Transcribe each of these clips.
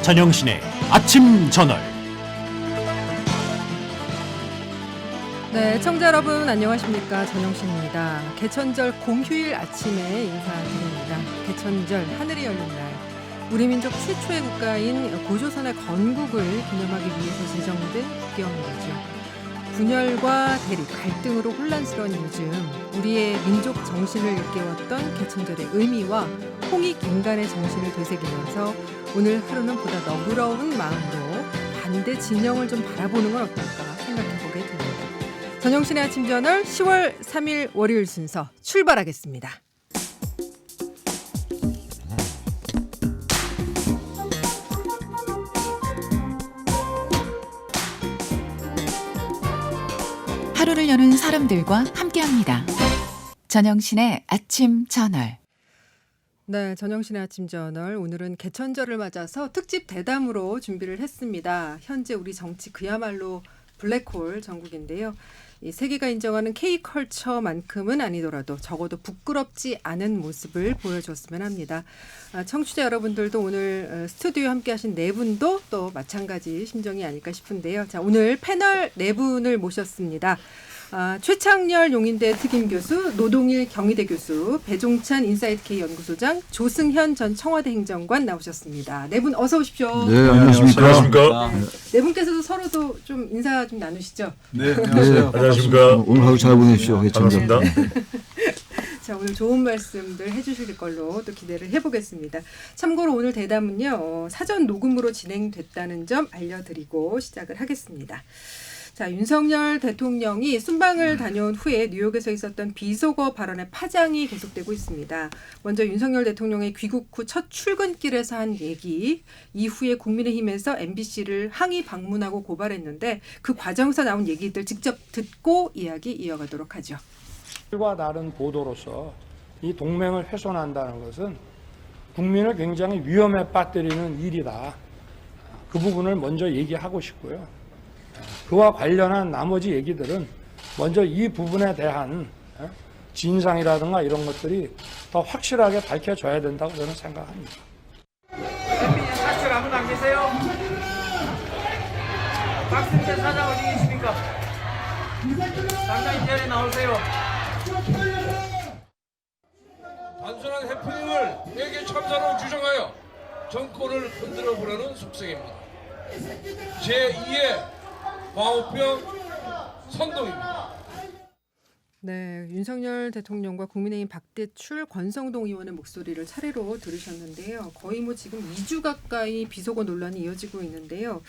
전영신의 아침 저널. 네, 청자 여러분 안녕하십니까? 전영신입니다. 개천절 공휴일 아침에 인사드립니다. 개천절 하늘이 열린 날, 우리 민족 최초의 국가인 고조선의 건국을 기념하기 위해서 제정된 국경일이죠. 분열과 대립, 갈등으로 혼란스러운 요즘 우리의 민족 정신을 일깨웠던 개천절의 의미와 홍익 인간의 정신을 되새기면서 오늘 하루는 보다 너그러운 마음으로 반대 진영을 좀 바라보는 건 어떨까 생각해보게 됩니다. 전영신의 아침 저널 10월 3일 월요일 순서 출발하겠습니다. 하루를 여는 사람들과 함께합니다. 전영신의 아침 저널. 네, 전영신의 아침 저널 오늘은 개천절을 맞아서 특집 대담으로 준비를 했습니다. 현재 우리 정치 그야말로 블랙홀 전국인데요. 이 세계가 인정하는 K컬처만큼은 아니더라도 적어도 부끄럽지 않은 모습을 보여줬으면 합니다. 청취자 여러분들도 오늘 스튜디오에 함께하신 네 분도 또 마찬가지 심정이 아닐까 싶은데요. 자, 오늘 패널 네 분을 모셨습니다. 최창렬 용인대 특임교수, 노동일 경희대 교수, 배종찬 인사이트K 연구소장, 조승현 전 청와대 행정관 나오셨습니다. 네 분 어서 오십시오. 네, 안녕하십니까. 네 분께서도 서로도 좀 인사 좀 나누시죠. 네, 안녕하세요. 안녕하십니까. 오늘 하루 잘 보내십시오. 반갑습니다. 자, 오늘 좋은 말씀들 해주실 걸로 또 기대를 해보겠습니다. 참고로 오늘 대담은요, 사전 녹음으로 진행됐다는 점 알려드리고 시작을 하겠습니다. 자, 윤석열 대통령이 순방을 다녀온 후에 뉴욕에서 있었던 비속어 발언의 파장이 계속되고 있습니다. 먼저 윤석열 대통령의 귀국 후 첫 출근길에서 한 얘기, 이후에 국민의힘에서 MBC를 항의 방문하고 고발했는데 그 과정에서 나온 얘기들 직접 듣고 이야기 이어가도록 하죠. 과 다른 보도로서 이 동맹을 훼손한다는 것은 국민을 굉장히 위험에 빠뜨리는 일이다. 그 부분을 먼저 얘기하고 싶고요. 그와 관련한 나머지 얘기들은 먼저 이 부분에 대한 진상이라든가 이런 것들이 더 확실하게 밝혀져야 된다고 저는 생각합니다. 엠비님 사출 아무도 안 계세요? 박승재 사장 어디 계십니까? 당장 이 자리에 나오세요. 단순한 해프닝을 회계 참사로 규정하여 정권을 흔들어 보려는 속셈입니다. 제2의 광우병 선동입니다. 네, 윤석열 대통령과 국민의힘 박대출, 권성동 의원의 목소리를 차례로 들으셨는데요. 거의 뭐 지금 2주 가까이 비속어 논란이 이어지고 있는데요.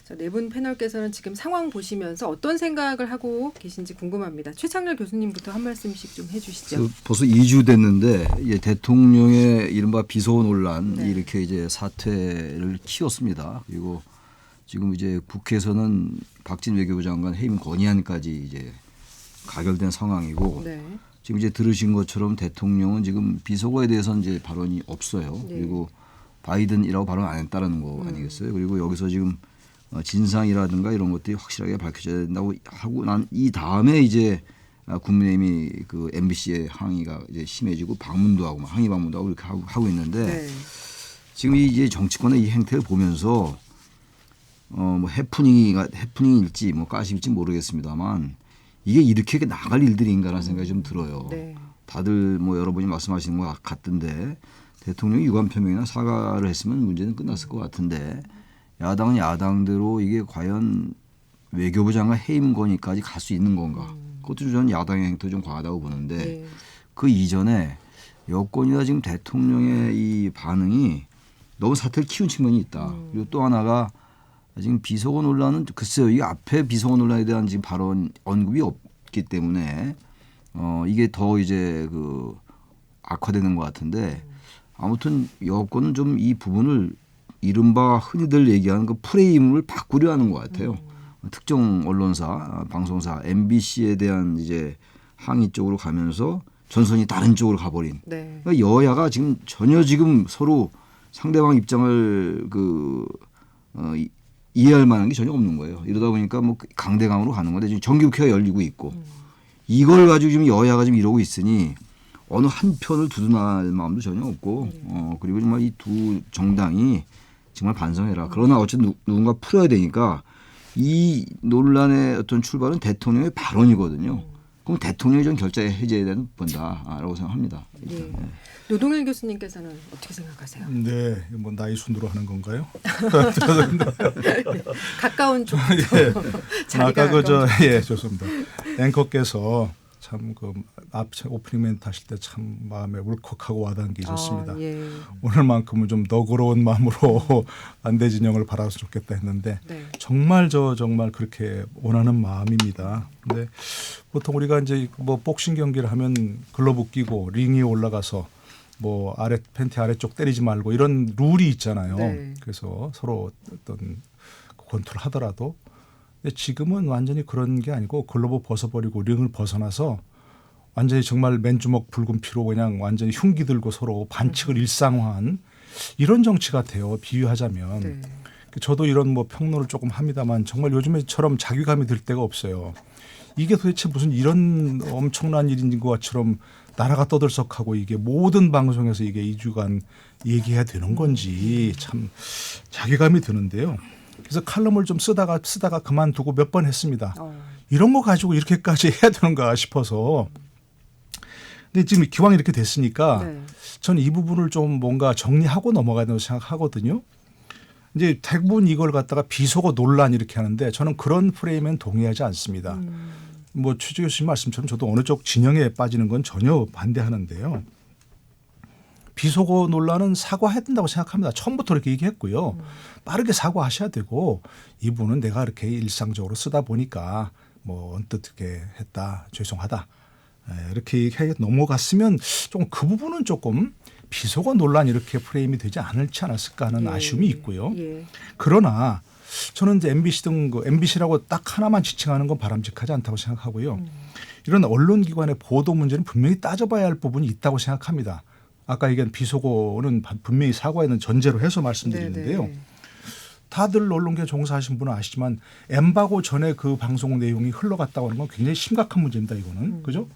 자, 네 분 패널께서는 지금 상황 보시면서 어떤 생각을 하고 계신지 궁금합니다. 최창렬 교수님부터 한 말씀씩 좀 해주시죠. 벌써 2주 됐는데 이제 대통령의 이른바 비속어 논란 네. 이렇게 이제 사태를 키웠습니다. 그리고 지금 이제 국회에서는 박진 외교부 장관 해임 건의안까지 이제 가결된 상황이고 네. 지금 이제 들으신 것처럼 대통령은 지금 비속어에 대해서는 이제 발언이 없어요. 네. 그리고 바이든이라고 발언 안 했다는 거 아니겠어요? 그리고 여기서 지금 진상이라든가 이런 것들이 확실하게 밝혀져야 된다고 하고 난 이 다음에 이제 국민의힘이 그 MBC의 항의가 이제 심해지고 방문도 하고 항의 방문도 하고 이렇게 하고 있는데 네. 지금 이제 정치권의 이 행태를 보면서 뭐 해프닝일지 뭐 가십일지 모르겠습니다만 이게 이렇게 나갈 일들인가라는 생각이 좀 들어요. 네. 다들 뭐 여러분이 말씀하시는 것 같던데 대통령이 유감 표명이나 사과를 했으면 문제는 끝났을 것 같은데 야당은 야당대로 이게 과연 외교부 장관 해임 건의까지 갈 수 있는 건가? 그것도 저는 야당의 행태 좀 과하다고 보는데 네. 그 이전에 여권이나 지금 대통령의 이 반응이 너무 사태를 키운 측면이 있다. 그리고 또 하나가 지금 비속어 논란은 글쎄요. 이 앞에 비속어 논란에 대한 지금 발언 언급이 없기 때문에 이게 더 이제 그 악화되는 것 같은데 아무튼 여권은 좀 이 부분을 이른바 흔히들 얘기하는 그 프레임을 바꾸려 하는 것 같아요. 특정 언론사, 방송사, MBC에 대한 이제 항의 쪽으로 가면서 전선이 다른 쪽으로 가버린. 네. 그러니까 여야가 지금 전혀 지금 서로 상대방 입장을 이해할 만한 게 전혀 없는 거예요. 이러다 보니까 뭐 강대강으로 가는 건데 지금 정기국회가 열리고 있고 이걸 가지고 지금 여야가 지금 이러고 있으니 어느 한 편을 두둔할 마음도 전혀 없고 그리고 정말 이 두 정당이 정말 반성해라. 그러나 어쨌든 누군가 풀어야 되니까 이 논란의 어떤 출발은 대통령의 발언이거든요. 그럼 대통령이 좀 결자에 해제해야 되는 본다라고 생각합니다. 예. 노동일 교수님께서는 어떻게 생각하세요? 네, 뭐 나이 순으로 하는 건가요? 가까운 쪽. 예. 자리가 아까 그저 가까운 쪽. 예, 좋습니다. 앵커께서 참 그 앞 오프닝 멘트 하실 때 참 마음에 울컥하고 와닿기셨습니다. 예. 오늘만큼은 좀 너그러운 마음으로 반대 진영을 바라서 좋겠다 했는데 네. 정말 정말 그렇게 원하는 마음입니다. 근데 보통 우리가 이제 뭐 복싱 경기를 하면 글러브 끼고 링에 올라가서 뭐 팬티 아래쪽 때리지 말고 이런 룰이 있잖아요. 네. 그래서 서로 어떤 권투를 하더라도 근데 지금은 완전히 그런 게 아니고 글러브 벗어버리고 링을 벗어나서 완전히 정말 맨주먹 붉은 피로 그냥 완전히 흉기 들고 서로 반칙을 일상화한 이런 정치 같아요. 비유하자면. 네. 저도 이런 뭐 평론을 조금 합니다만 정말 요즘에처럼 자괴감이 들 때가 없어요. 이게 도대체 무슨 이런 엄청난 일인 것처럼 나라가 떠들썩하고 이게 모든 방송에서 이게 2주간 얘기해야 되는 건지 참 자괴감이 드는데요. 그래서 칼럼을 좀 쓰다가 그만두고 몇 번 했습니다. 이런 거 가지고 이렇게까지 해야 되는가 싶어서. 근데 지금 기왕 이렇게 됐으니까 네. 저는 이 부분을 좀 뭔가 정리하고 넘어가야 된다고 생각하거든요. 이제 대부분 이걸 갖다가 비속어 논란 이렇게 하는데 저는 그런 프레임엔 동의하지 않습니다. 뭐 최재 교수님 말씀처럼 저도 어느 쪽 진영에 빠지는 건 전혀 반대하는데요. 비속어 논란은 사과해야 된다고 생각합니다. 처음부터 이렇게 얘기했고요. 빠르게 사과하셔야 되고 이분은 내가 이렇게 일상적으로 쓰다 보니까 뭐 언뜻 이렇게 했다. 죄송하다. 이렇게 얘기하게 넘어갔으면 좀 그 부분은 조금 비속어 논란 이렇게 프레임이 되지 않을지 않았을까 하는 아쉬움이 있고요. 예. 그러나 저는 이제 MBC 등 MBC라고 딱 하나만 지칭하는 건 바람직하지 않다고 생각하고요. 이런 언론기관의 보도 문제는 분명히 따져봐야 할 부분이 있다고 생각합니다. 아까 얘기한 비속어는 분명히 사과에는 전제로 해서 말씀드리는데요. 네네. 다들 언론계 종사하신 분은 아시지만 엠바고 전에 그 방송 내용이 흘러갔다고 하는 건 굉장히 심각한 문제입니다. 이거는. 그죠?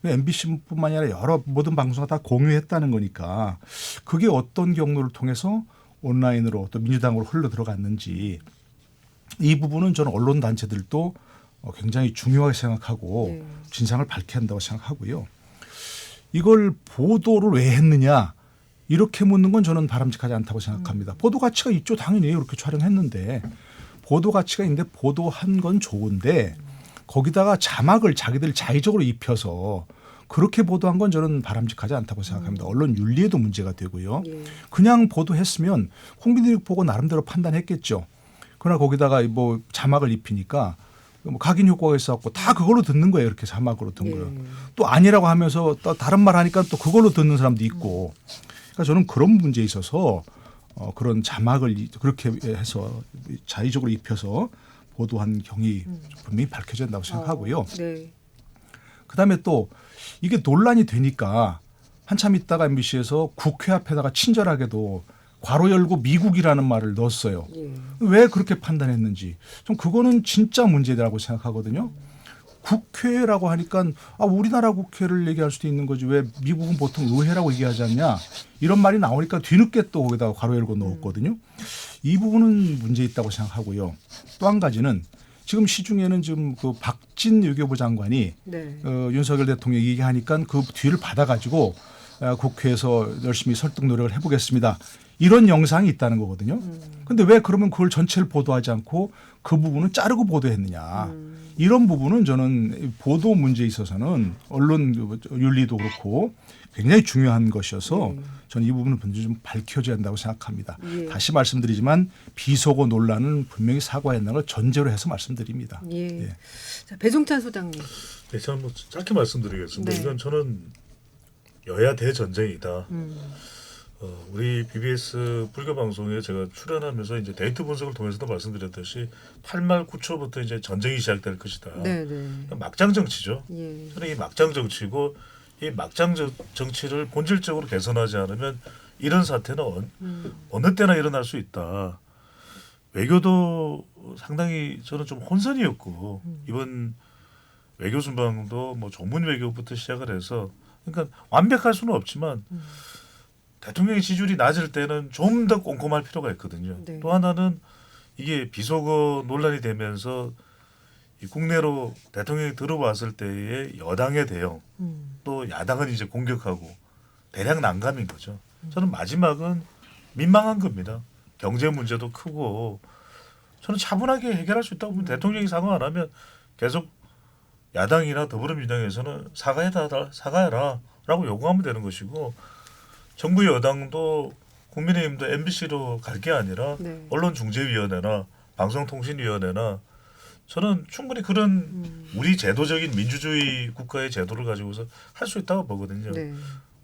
MBC뿐만이 아니라 여러 모든 방송가 다 공유했다는 거니까 그게 어떤 경로를 통해서 온라인으로 또 민주당으로 흘러 들어갔는지 이 부분은 저는 언론 단체들도 굉장히 중요하게 생각하고 네. 진상을 밝혀야 한다고 생각하고요. 이걸 보도를 왜 했느냐 이렇게 묻는 건 저는 바람직하지 않다고 생각합니다. 보도 가치가 있죠. 당연히 이렇게 촬영했는데 보도 가치가 있는데 보도한 건 좋은데 거기다가 자막을 자기들 자의적으로 입혀서 그렇게 보도한 건 저는 바람직하지 않다고 생각합니다. 언론 윤리에도 문제가 되고요. 예. 그냥 보도했으면 국민들이 보고 나름대로 판단했겠죠. 그러나 거기다가 뭐 자막을 입히니까 뭐 각인 효과가 있어갖고 다 그걸로 듣는 거예요. 이렇게 자막으로 듣는 거예요. 또 아니라고 하면서 또 다른 말 하니까 또 그걸로 듣는 사람도 있고. 그러니까 저는 그런 문제에 있어서 그런 자막을 그렇게 해서 자의적으로 입혀서 보도한 경위 분명히 밝혀져야 된다고 생각하고요. 네. 그다음에 또 이게 논란이 되니까 한참 있다가 MBC에서 국회 앞에다가 친절하게도 괄호 열고 미국이라는 말을 넣었어요. 예. 왜 그렇게 판단했는지 좀 그거는 진짜 문제라고 생각하거든요. 국회라고 하니까 우리나라 국회를 얘기할 수도 있는 거지 왜 미국은 보통 의회라고 얘기하지 않냐 이런 말이 나오니까 뒤늦게 또 거기다가 괄호 열고 넣었거든요. 이 부분은 문제 있다고 생각하고요. 또 한 가지는 지금 시중에는 지금 그 박진 외교부 장관이 네. 윤석열 대통령이 얘기하니까 그 뒤를 받아가지고 국회에서 열심히 설득 노력을 해보겠습니다. 이런 영상이 있다는 거거든요. 그런데 왜 그러면 그걸 전체를 보도하지 않고 그 부분은 자르고 보도했느냐. 이런 부분은 저는 보도 문제에 있어서는 언론 윤리도 그렇고 굉장히 중요한 것이어서 저는 이 부분은 분명히 좀 밝혀져야 한다고 생각합니다. 예. 다시 말씀드리지만 비속어 논란은 분명히 사과해야 한다는 걸 전제로 해서 말씀드립니다. 예. 예. 자, 배종찬 소장님. 네, 저는 뭐 짧게 말씀드리겠습니다. 네. 이건 저는 여야 대전쟁이다. 우리 BBS 불교 방송에 제가 출연하면서 이제 데이터 분석을 통해서도 말씀드렸듯이 8말 9초부터 이제 전쟁이 시작될 것이다. 네, 네. 막장 정치죠. 예. 저는 이 막장 정치고 이 막장 정치를 본질적으로 개선하지 않으면 이런 사태는 어느 때나 일어날 수 있다. 외교도 상당히 저는 좀 혼선이었고 이번 외교 순방도 뭐 조문 외교부터 시작을 해서 그러니까 완벽할 수는 없지만 대통령의 지지율이 낮을 때는 좀 더 꼼꼼할 필요가 있거든요. 네. 또 하나는 이게 비속어 논란이 되면서 이 국내로 대통령이 들어왔을 때의 여당의 대응, 또 야당은 이제 공격하고 대량 난감인 거죠. 저는 마지막은 민망한 겁니다. 경제 문제도 크고 저는 차분하게 해결할 수 있다고 봅니다. 대통령이 사과 안 하면 계속 야당이나 더불어민주당에서는 사과해라라고 요구하면 되는 것이고 정부 여당도 국민의힘도 MBC로 갈 게 아니라 네. 언론중재위원회나 방송통신위원회나 저는 충분히 그런 우리 제도적인 민주주의 국가의 제도를 가지고서 할 수 있다고 보거든요. 네.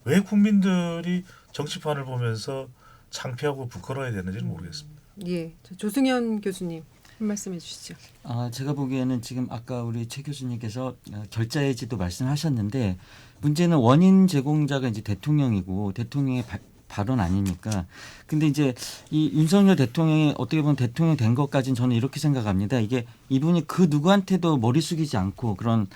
왜 국민들이 정치판을 보면서 창피하고 부끄러워야 되는지는 모르겠습니다. 예, 조승현 교수님 한 말씀해 주시죠. 제가 보기에는 지금 아까 우리 최 교수님께서 결자해지도 말씀하셨는데 문제는 원인 제공자가 이제 대통령이고 대통령의 발언 아니니까. 근데 이제 이 윤석열 대통령이 어떻게 보면 대통령 된 것까지는 저는 이렇게 생각합니다. 이게 이분이 그 누구한테도 머리 숙이지 않고 그런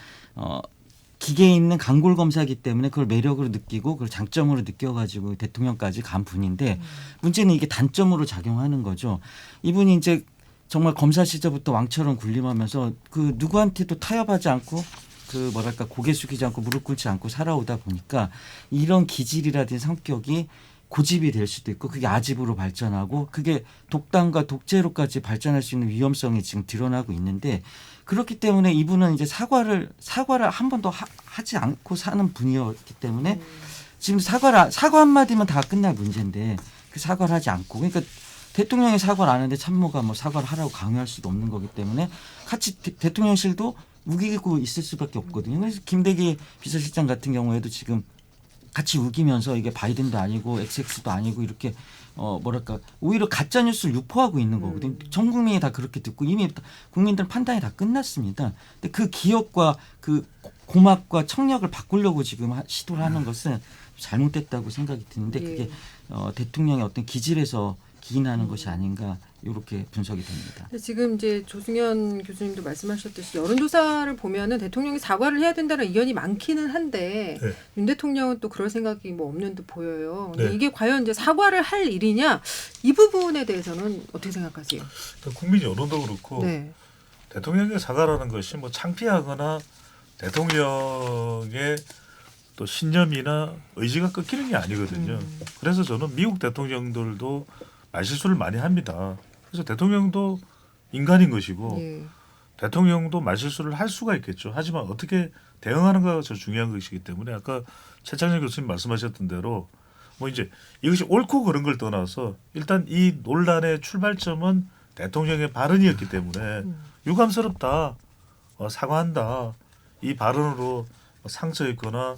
기계에 있는 강골 검사이기 때문에 그걸 매력으로 느끼고 그걸 장점으로 느껴가지고 대통령까지 간 분인데 문제는 이게 단점으로 작용하는 거죠. 이분이 이제 정말 검사 시절부터 왕처럼 군림하면서 그 누구한테도 타협하지 않고 그 뭐랄까 고개 숙이지 않고 무릎 꿇지 않고 살아오다 보니까 이런 기질이라든지 성격이 고집이 될 수도 있고 그게 아집으로 발전하고 그게 독단과 독재로까지 발전할 수 있는 위험성이 지금 드러나고 있는데 그렇기 때문에 이분은 이제 사과를 한 번도 하지 않고 사는 분이었기 때문에 지금 사과 한마디면 다 끝날 문제인데 그 사과를 하지 않고 그러니까 대통령이 사과를 안 하는데 참모가 뭐 사과를 하라고 강요할 수도 없는 거기 때문에 같이 대통령실도 우기고 있을 수밖에 없거든요. 그래서 김대기 비서실장 같은 경우에도 지금 같이 우기면서 이게 바이든도 아니고 XX도 아니고 이렇게 뭐랄까 오히려 가짜 뉴스를 유포하고 있는 거거든요. 전 국민이 다 그렇게 듣고 이미 국민들 판단이 다 끝났습니다. 근데 그 기억과 그 고막과 청력을 바꾸려고 지금 시도를 하는 것은 잘못됐다고 생각이 드는데 그게 대통령의 어떤 기질에서 기인하는 것이 아닌가 이렇게 분석이 됩니다. 지금 이제 조승현 교수님도 말씀하셨듯이 여론조사를 보면은 대통령이 사과를 해야 된다는 의견이 많기는 한데 네. 윤 대통령은 또 그럴 생각이 뭐 없는 듯 보여요. 근데 네. 이게 과연 이제 사과를 할 일이냐 이 부분에 대해서는 어떻게 생각하세요? 국민 여론도 그렇고 네. 대통령의 사과라는 것이 뭐 창피하거나 대통령의 또 신념이나 의지가 꺾이는 게 아니거든요. 그래서 저는 미국 대통령들도 말실수를 많이 합니다. 그래서 대통령도 인간인 것이고 예. 대통령도 말실수를 할 수가 있겠죠. 하지만 어떻게 대응하는가가 더 중요한 것이기 때문에 아까 최창현 교수님 말씀하셨던 대로 뭐 이제 이것이 옳고 그런 걸 떠나서 일단 이 논란의 출발점은 대통령의 발언이었기 때문에 유감스럽다, 사과한다. 이 발언으로 상처 있거나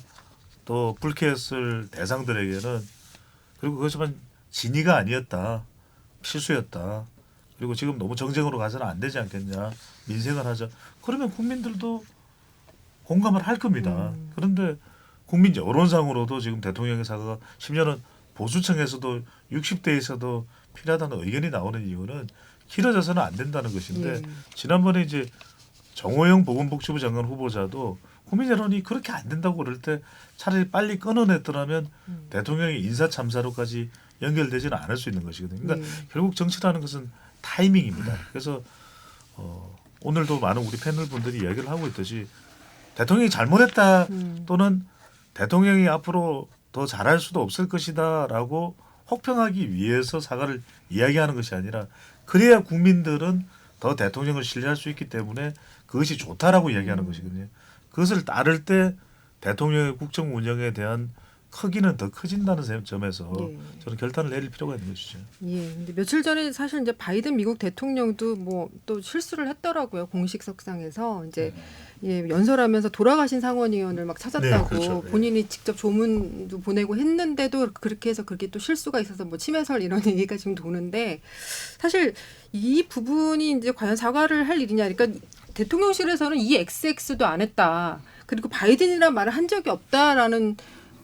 또 불쾌했을 대상들에게는 그리고 그것만 진의가 아니었다. 실수였다. 그리고 지금 너무 정쟁으로 가서는 안 되지 않겠냐. 민생을 하자. 그러면 국민들도 공감을 할 겁니다. 그런데 국민 여론상으로도 지금 대통령의 사과가 심지어는 보수층에서도 60대에서도 필요하다는 의견이 나오는 이유는 길어져서는 안 된다는 것인데 지난번에 이제 정호영 보건복지부 장관 후보자도 국민 여론이 그렇게 안 된다고 그럴 때 차라리 빨리 끊어냈더라면 대통령의 인사참사로까지 연결되지는 않을 수 있는 것이거든요. 그러니까 결국 정치라는 것은 타이밍입니다. 그래서 오늘도 많은 우리 패널 분들이 이야기를 하고 있듯이 대통령이 잘못했다 또는 대통령이 앞으로 더 잘할 수도 없을 것이다라고 혹평하기 위해서 사과를 이야기하는 것이 아니라 그래야 국민들은 더 대통령을 신뢰할 수 있기 때문에 그것이 좋다라고 이야기하는 것이거든요. 그것을 따를 때 대통령의 국정 운영에 대한 크기는 더 커진다는 점에서 저는 결단을 내릴 필요가 있는 것이죠. 예. 근데 며칠 전에 사실 이제 바이든 미국 대통령도 뭐 또 실수를 했더라고요. 공식 석상에서 이제 연설하면서 돌아가신 상원의원을 막 찾았다고 그렇죠. 본인이 직접 조문도 보내고 했는데도 그렇게 해서 그게 또 실수가 있어서 뭐 침해설 이런 얘기가 지금 도는데 사실 이 부분이 이제 과연 사과를 할 일이냐. 그러니까 대통령실에서는 이 XX도 안 했다. 그리고 바이든이란 말을 한 적이 없다라는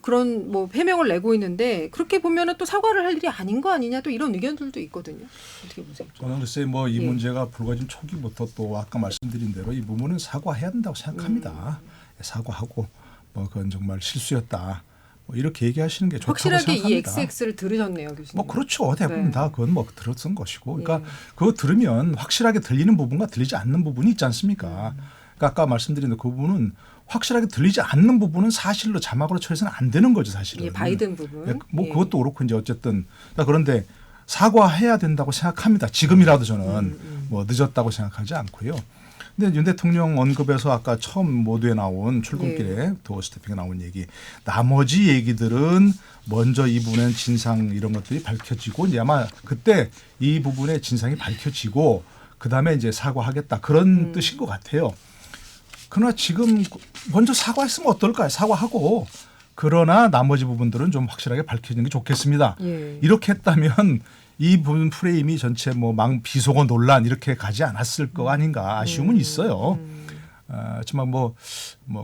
그런 뭐 해명을 내고 있는데 그렇게 보면은 또 사과를 할 일이 아닌 거 아니냐 또 이런 의견들도 있거든요. 어떻게 보세요? 저는 글쎄 뭐 이 문제가 불거진 초기부터 또 아까 말씀드린 대로 이 부분은 사과해야 된다고 생각합니다. 사과하고 뭐 그건 정말 실수였다. 뭐 이렇게 얘기하시는 게 좋다고 확실하게 생각합니다. 이 XX를 들으셨네요, 교수님. 뭐 그렇죠. 대부분 네. 다 그건 뭐 들었던 것이고, 그러니까 예. 그거 들으면 확실하게 들리는 부분과 들리지 않는 부분이 있지 않습니까? 그러니까 아까 말씀드린 그 부분은 확실하게 들리지 않는 부분은 사실로 자막으로 처리해서는 안 되는 거죠, 사실은. 예, 바이든 부분. 예, 뭐 예. 그것도 그렇고 이제 어쨌든 그런데 사과해야 된다고 생각합니다. 지금이라도 저는 뭐 늦었다고 생각하지 않고요. 근데 윤 대통령 언급에서 아까 처음 모두에 나온 출근길에 도어 스태핑에 나온 얘기, 나머지 얘기들은 먼저 이 부분의 진상 이런 것들이 밝혀지고 이제 아마 그때 이 부분의 진상이 밝혀지고 그 다음에 이제 사과하겠다 그런 뜻인 것 같아요. 그러나 지금 먼저 사과했으면 어떨까요? 사과하고 그러나 나머지 부분들은 좀 확실하게 밝혀지는 게 좋겠습니다. 예. 이렇게 했다면 이 부분 프레임이 전체 뭐 비속어 논란 이렇게 가지 않았을 거 아닌가 아쉬움은 있어요. 하지만 뭐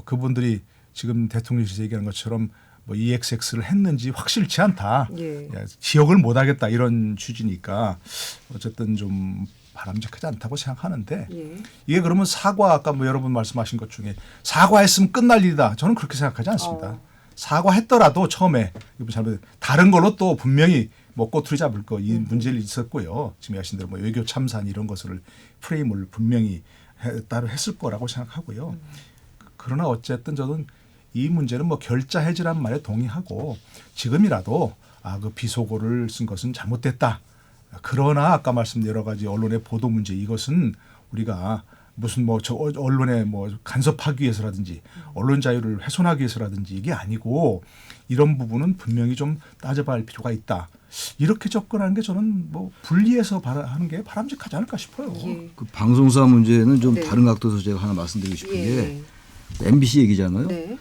그분들이 지금 대통령실에서 얘기하는 것처럼 뭐 EXX를 했는지 확실치 않다. 예. 기억을 못하겠다 이런 취지니까 어쨌든 좀 바람직하지 않다고 생각하는데 예. 이게 그러면 사과 아까 뭐 여러분 말씀하신 것 중에 사과했으면 끝날 일이다. 저는 그렇게 생각하지 않습니다. 사과했더라도 처음에 다른 걸로 또 분명히 뭐 꼬투리 잡을 거 이 문제를 있었고요. 지금 하신 대로 뭐 외교 참산 이런 것을 프레임을 분명히 따로 했을 거라고 생각하고요. 그러나 어쨌든 저는 이 문제는 뭐 결자 해지란 말에 동의하고 지금이라도 그 비속어를 쓴 것은 잘못됐다. 그러나 아까 말씀드린 여러 가지 언론의 보도 문제 이것은 우리가 무슨 뭐 저 언론에 뭐 간섭하기 위해서라든지 언론 자유를 훼손하기 위해서라든지 이게 아니고 이런 부분은 분명히 좀 따져봐야 할 필요가 있다. 이렇게 접근하는 게 저는 뭐 분리해서 하는 게 바람직하지 않을까 싶어요. 예. 그 방송사 문제는 좀 네. 다른 각도에서 제가 하나 말씀드리고 싶은 예. 게 MBC 얘기잖아요. 네.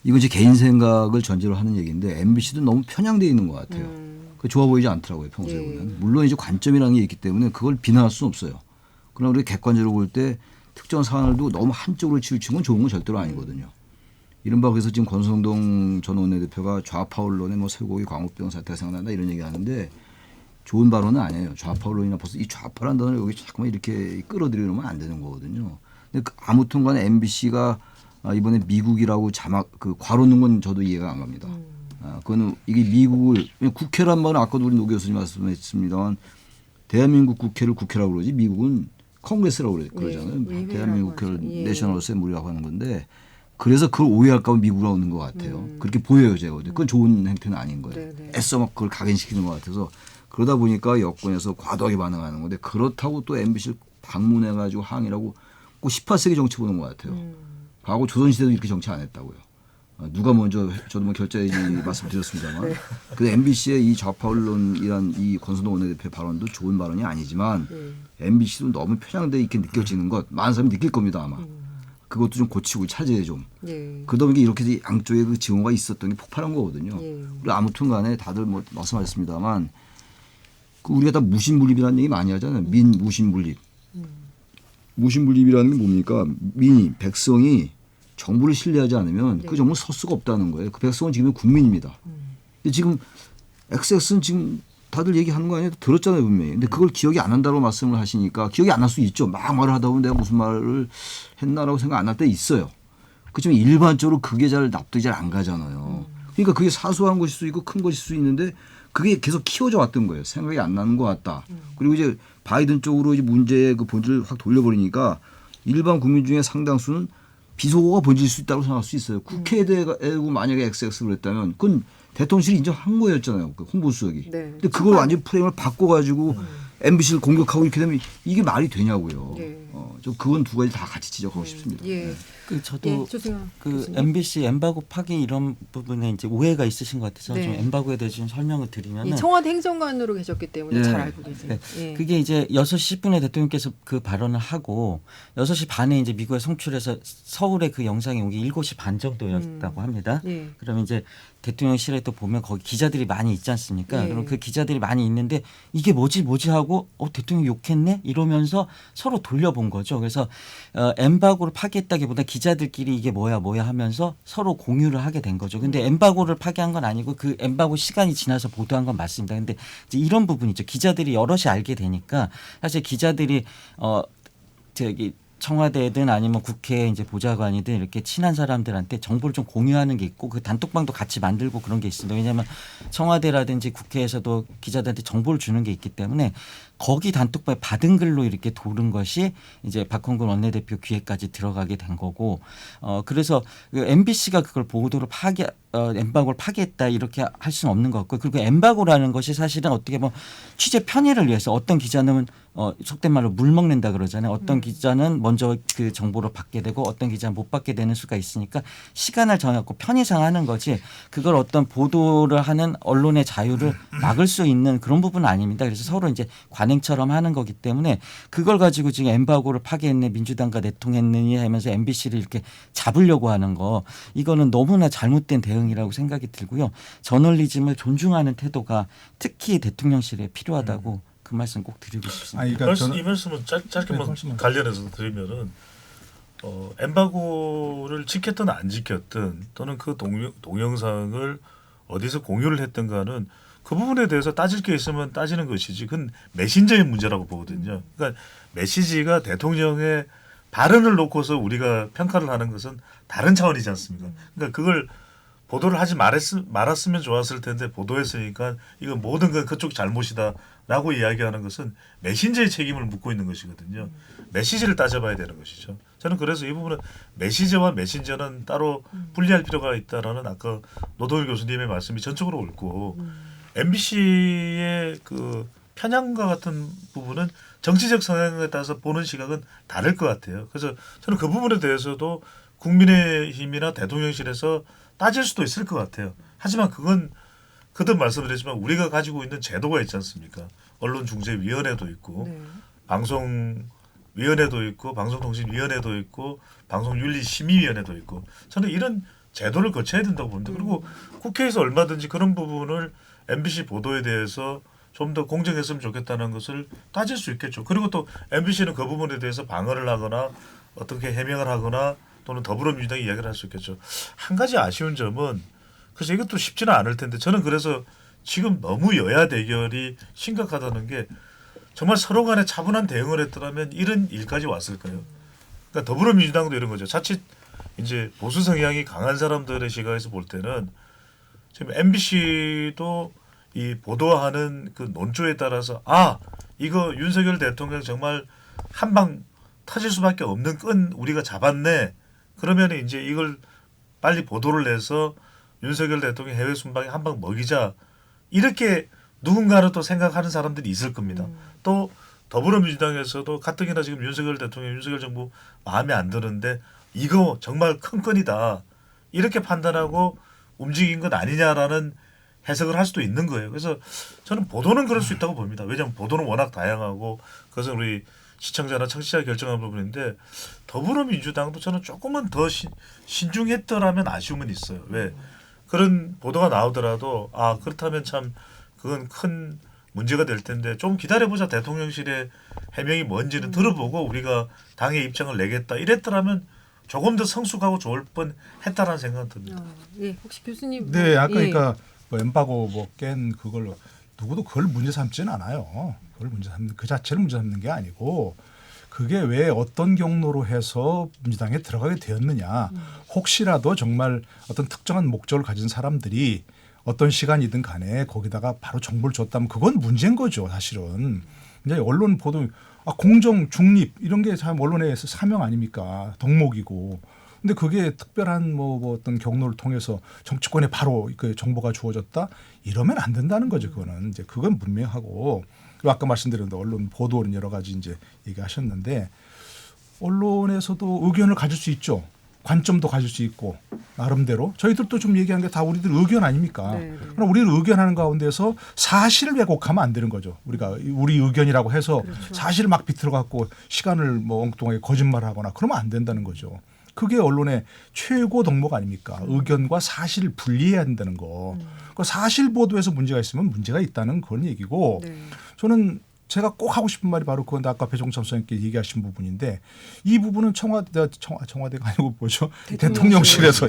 이건 제 개인 생각을 전제로 하는 얘기인데 MBC도 너무 편향되어 있는 것 같아요. 그 좋아 보이지 않더라고요. 평소에 예. 보면. 물론 이제 관점이라는 게 있기 때문에 그걸 비난할 수는 없어요. 그러나 우리가 객관적으로 볼 때 특정 사안을 두고 너무 한쪽으로 치우치는 건 좋은 건 절대로 아니거든요. 이른바 그래서 지금 권성동 전 원내대표가 좌파 언론의 뭐 쇠고기 광우병 사태가 생각난다 이런 얘기하는데 좋은 발언은 아니에요. 좌파 언론이나 벌써 이 좌파라는 단어를 여기 자꾸만 이렇게 끌어들이면 안 되는 거거든요. 근데 아무튼 간에 MBC가 이번에 미국이라고 자막 그 괄호 넣은 건 저도 이해가 안 갑니다. 그거는 이게 미국을 국회란 말은 아까도 우리 노 교수님 말씀했습니다만 대한민국 국회를 국회라고 그러지 미국은 콩그레스라고 그러잖아요. 예, 대한민국 국회를 예. 내셔널 어셈블리라고 하는 건데 그래서 그걸 오해할까 봐 미국으로 오는 것 같아요. 그렇게 보여요 제가. 그건 좋은 행태는 아닌 거예요. 네네. 애써 막 그걸 각인시키는 것 같아서 그러다 보니까 여권에서 과도하게 반응하는 건데 그렇다고 또 MBC를 방문해가지고 항의라고 꼭 18세기 정치 보는 것 같아요. 과거 조선시대도 이렇게 정치 안 했다고요. 누가 먼저 저도 뭐 결자해지 말씀드렸습니다만 그 MBC의 이 좌파 언론이란 이 권성동 원내대표 발언도 좋은 발언이 아니지만 MBC도 너무 편향돼 있게 느껴지는 것 많은 사람이 느낄 겁니다 아마. 그것도 좀 고치고 차제에 좀. 예. 그러다 보니까 이렇게 양쪽에 그 증오가 있었던 게 폭발한 거거든요. 예. 그리고 아무튼간에 다들 뭐 말씀하셨습니다만 그 우리가 다 무신분립이라는 얘기 많이 하잖아요. 무신분립. 무신분립이라는 게 뭡니까? 민이 백성이 정부를 신뢰하지 않으면 그 정부는 설 수가 없다는 거예요. 그 백성은 지금 국민입니다. 근데 지금 XX는 지금 다들 얘기하는 거 아니에요? 들었잖아요 분명히. 근데 그걸 기억이 안 난다고 말씀을 하시니까 기억이 안 날 수 있죠. 막 말을 하다 보면 내가 무슨 말을 했나라고 생각 안 날 때 있어요. 그렇지만 일반적으로 그게 잘 납득이 잘 안 가잖아요. 그러니까 그게 사소한 것일 수 있고 큰 것일 수 있는데 그게 계속 키워져 왔던 거예요. 생각이 안 나는 것 같다. 그리고 이제 바이든 쪽으로 이제 문제의 그 본질을 확 돌려버리니까 일반 국민 중에 상당수는 비속어가 번질 수 있다고 생각할 수 있어요. 국회에 대고 만약에 XX를 했다면 그건 대통령실이 인정한 거였잖아요. 그 홍보수석이. 네. 근데 그걸 완전히 프레임을 바꿔가지고 MBC를 공격하고 이렇게 되면 이게 말이 되냐고요. 네. 저 그건 두 가지 다 같이 지적하고 싶습니다. 예. 저도 예, 조승현 그 교수님. MBC 엠바고 파기 이런 부분에 이제 오해가 있으신 것 같아서 네. 좀 엠바고에 대해서 좀 설명을 드리면은 이 청와대 행정관으로 계셨기 때문에 예. 잘 알고 계세요. 네. 예. 그게 이제 6시 10분에 대통령께서 그 발언을 하고 6시 반에 이제 미국에 송출해서 서울에 그 영상이 오기 7시 반 정도였다고 합니다. 예. 그러면 이제 대통령실에 또 보면 거기 기자들이 많이 있지 않습니까? 예. 그럼 그 기자들이 많이 있는데 이게 뭐지 하고 대통령 욕했네 이러면서 서로 돌려본 거죠. 그래서 엠바고를 파기했다기보다 기자들끼리 이게 뭐야 하면서 서로 공유를 하게 된 거죠. 근데 엠바고를 파기한 건 아니고 그 엠바고 시간이 지나서 보도한 건 맞습니다. 근데 이제 이런 부분이죠. 기자들이 여럿이 알게 되니까 사실 기자들이 청와대든 아니면 국회 이제 보좌관이든 이렇게 친한 사람들한테 정보를 좀 공유하는 게 있고 그 단톡방도 같이 만들고 그런 게 있습니다. 왜냐하면 청와대라든지 국회에서도 기자들한테 정보를 주는 게 있기 때문에 거기 단톡방에 받은 글로 이렇게 도른 것이 이제 박홍근 원내대표 귀에까지 들어가게 된 거고 그래서 MBC가 그걸 보도를 엠바고를 파기했다 이렇게 할 수는 없는 것 같고 그리고 엠바고라는 것이 사실은 어떻게 보면 취재 편의를 위해서 어떤 기자는 속된 말로 물 먹는다 그러잖아요. 어떤 기자는 먼저 그 정보를 받게 되고 어떤 기자는 못 받게 되는 수가 있으니까 시간을 정해갖고 편의상 하는 거지 그걸 어떤 보도를 하는 언론의 자유를 막을 수 있는 그런 부분은 아닙니다. 그래서 서로 이제 관행처럼 하는 거기 때문에 그걸 가지고 지금 엠바고를 파기했네 민주당과 내통했느니 하면서 MBC를 이렇게 잡으려고 하는 거 이거는 너무나 잘못된 대응이라고 생각이 들고요. 저널리즘을 존중하는 태도가 특히 대통령실에 필요하다고 그 말씀 꼭 드리고 싶습니다. 아니, 그러니까 이 말씀은 짧게만 관련해서 드리면은 엠바고를 지켰든 안 지켰든 또는 그 동영상을 어디서 공유를 했든가는 그 부분에 대해서 따질 게 있으면 따지는 것이지 그건 메신저의 문제라고 보거든요. 그러니까 메시지가 대통령의 발언을 놓고서 우리가 평가를 하는 것은 다른 차원이지 않습니까? 그러니까 그걸 보도를 하지 말았으면 좋았을 텐데 보도했으니까 이건 모든 건 그쪽 잘못이다라고 이야기하는 것은 메신저의 책임을 묻고 있는 것이거든요. 메시지를 따져봐야 되는 것이죠. 저는 그래서 이 부분은 메시지와 메신저는 따로 분리할 필요가 있다라는 아까 노동일 교수님의 말씀이 전적으로 옳고 MBC의 그 편향과 같은 부분은 정치적 성향에 따라서 보는 시각은 다를 것 같아요. 그래서 저는 그 부분에 대해서도 국민의힘이나 대통령실에서 따질 수도 있을 것 같아요. 하지만 그건 그도 말씀드렸지만 우리가 가지고 있는 제도가 있지 않습니까? 언론중재위원회도 있고 네. 방송위원회도 있고 방송통신위원회도 있고 방송윤리심의위원회도 있고 저는 이런 제도를 거쳐야 된다고 봅니다. 그리고 국회에서 얼마든지 그런 부분을 MBC 보도에 대해서 좀 더 공정했으면 좋겠다는 것을 따질 수 있겠죠. 그리고 또 MBC는 그 부분에 대해서 방어를 하거나 어떻게 해명을 하거나 또는 더불어민주당이 이야기를 할 수 있겠죠. 한 가지 아쉬운 점은 그래서 이것도 쉽지는 않을 텐데 저는 그래서 지금 너무 여야 대결이 심각하다는 게 정말 서로 간에 차분한 대응을 했더라면 이런 일까지 왔을까요? 그러니까 더불어민주당도 이런 거죠. 자칫 이제 보수 성향이 강한 사람들의 시각에서 볼 때는 지금 MBC도 이 보도하는 그 논조에 따라서 이거 윤석열 대통령 정말 한 방 터질 수밖에 없는 끈 우리가 잡았네. 그러면 이제 이걸 빨리 보도를 해서 윤석열 대통령 해외 순방에 한 방 먹이자 이렇게 누군가는 또 생각하는 사람들이 있을 겁니다. 또 더불어민주당에서도 가뜩이나 지금 윤석열 대통령, 윤석열 정부 마음에 안 드는데 이거 정말 큰 건이다 이렇게 판단하고 움직인 것 아니냐라는 해석을 할 수도 있는 거예요. 그래서 저는 보도는 그럴 수 있다고 봅니다. 왜냐하면 보도는 워낙 다양하고 그것은 우리 시청자나 청취자가 결정하는 부분인데 더불어민주당도 저는 조금은 더 신중했더라면 아쉬움은 있어요. 왜? 그런 보도가 나오더라도 그렇다면 참 그건 큰 문제가 될 텐데 좀 기다려보자 대통령실의 해명이 뭔지는 들어보고 우리가 당의 입장을 내겠다 이랬더라면 조금 더 성숙하고 좋을 뻔했다라는 생각은 듭니다. 예, 혹시 교수님 네, 아까 그러니까 뭐 엠바고 깬 그걸로 누구도 그걸 문제 삼지는 않아요. 그걸 문제 삼는 그 자체를 문제 삼는 게 아니고 그게 왜 어떤 경로로 해서 민주당에 들어가게 되었느냐. 혹시라도 정말 어떤 특정한 목적을 가진 사람들이 어떤 시간이든 간에 거기다가 바로 정보를 줬다면 그건 문제인 거죠. 사실은. 이제 언론 보도 공정, 중립 이런 게 참 언론의 사명 아닙니까? 덕목이고. 근데 그게 특별한 뭐 어떤 경로를 통해서 정치권에 바로 그 정보가 주어졌다 이러면 안 된다는 거죠. 그거는 이제 그건 분명하고 그리고 아까 말씀드렸는데 언론 보도는 여러 가지 이제 얘기하셨는데 언론에서도 의견을 가질 수 있죠. 관점도 가질 수 있고 나름대로 저희들도 좀 얘기한 게 다 우리들 의견 아닙니까? 그럼 우리는 의견하는 가운데서 사실을 왜곡하면 안 되는 거죠. 우리 의견이라고 해서 그렇죠. 사실을 막 비틀어 갖고 시간을 뭐 엉뚱하게 거짓말하거나 그러면 안 된다는 거죠. 그게 언론의 최고 덕목 아닙니까? 의견과 사실을 분리해야 한다는 거. 그 사실 보도에서 문제가 있으면 문제가 있다는 그런 얘기고 저는 제가 꼭 하고 싶은 말이 바로 그건데 아까 배종찬 선생님께 얘기하신 부분인데 이 부분은 청와대가 아니고 뭐죠? 대통령실에서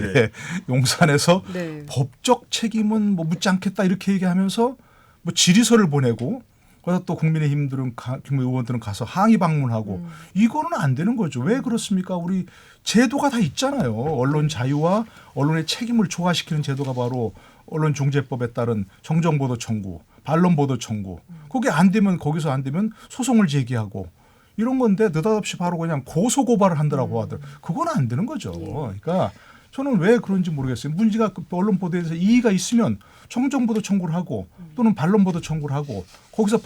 용산에서 법적 책임은 뭐 묻지 않겠다 이렇게 얘기하면서 뭐 질의서를 보내고 거기다 또 국민의힘들은 의원들은 가서 항의 방문하고 이거는 안 되는 거죠. 왜 그렇습니까? 우리 제도가 다 있잖아요. 언론 자유와 언론의 책임을 초과시키는 제도가 바로 언론중재법에 따른 정정보도 청구, 반론보도 청구. 그게 안 되면 거기서 안 되면 소송을 제기하고 이런 건데 느닷없이 바로 그냥 고소 고발을 한다라고 하더라고요. 그건 안 되는 거죠. 그러니까 저는 왜 그런지 모르겠어요. 문제가 언론 보도에 대해서 이의가 있으면 정정보도 청구를 하고 또는 반론보도 청구를 하고 거기서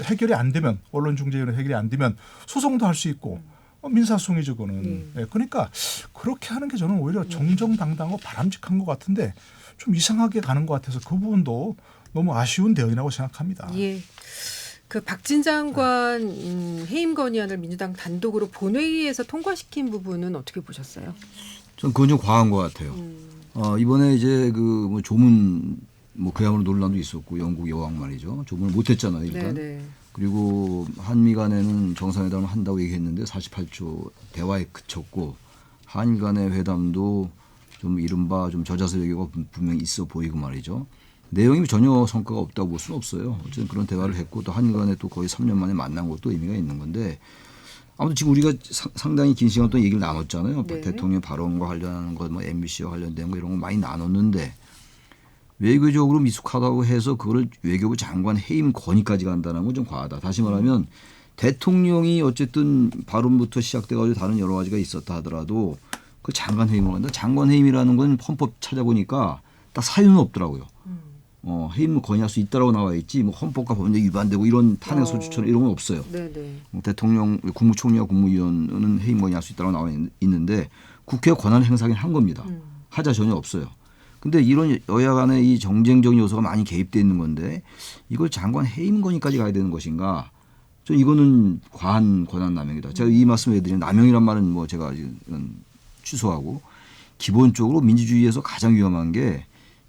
해결이 안 되면 언론중재위원회 해결이 안 되면 소송도 할 수 있고 민사소송이죠, 그거는. 예, 그러니까 그렇게 하는 게 저는 오히려 정정당당하고 바람직한 것 같은데 좀 이상하게 가는 것 같아서 그 부분도 너무 아쉬운 대응이라고 생각합니다. 예. 그 박진 장관 해임 건의안을 민주당 단독으로 본회의에서 통과시킨 부분은 어떻게 보셨어요? 전 그건 좀 과한 것 같아요. 이번에 이제 그 뭐 조문 그야말로 논란도 있었고 영국 여왕 말이죠. 조문을 못했잖아요 일단. 네네. 그리고 한미 간에는 정상회담을 한다고 얘기했는데 48초 대화에 그쳤고 한일 간의 회담도 좀 이른바 좀 저자세력이 분명히 있어 보이고 말이죠. 내용이 전혀 성과가 없다고 볼 수는 없어요. 어쨌든 그런 대화를 했고 또 한일 간에 또 거의 3년 만에 만난 것도 의미가 있는 건데 아무튼 지금 우리가 상당히 긴 시간 동안 얘기를 나눴잖아요. 네. 대통령 발언과 관련한 것, MBC와 관련된 거 이런 거 많이 나눴는데 외교적으로 미숙하다고 해서 그걸 외교부 장관 해임 건의까지 간다는 건 좀 과하다. 다시 말하면 대통령이 어쨌든 발언부터 시작돼가지고 다른 여러 가지가 있었다 하더라도 그 장관 해임을 한다. 장관 해임이라는 건 헌법 찾아보니까 딱 사유는 없더라고요. 해임을 건의할 수 있다라고 나와 있지 뭐 헌법과 법률에 위반되고 이런 탄핵 소추처럼 이런 건 없어요. 네네. 대통령, 국무총리와 국무위원은 해임 건의할 수 있다고 나와 있는데 국회 권한을 행사하긴 한 겁니다. 하자 전혀 없어요. 근데 이런 여야 간의 이 정쟁적인 요소가 많이 개입되어 있는 건데 이걸 장관 해임 건의까지 가야 되는 것인가? 저 이거는 과한 권한 남용이다. 제가 이 말씀을 드리는 남용이란 말은 뭐 제가 취소하고 기본적으로 민주주의에서 가장 위험한 게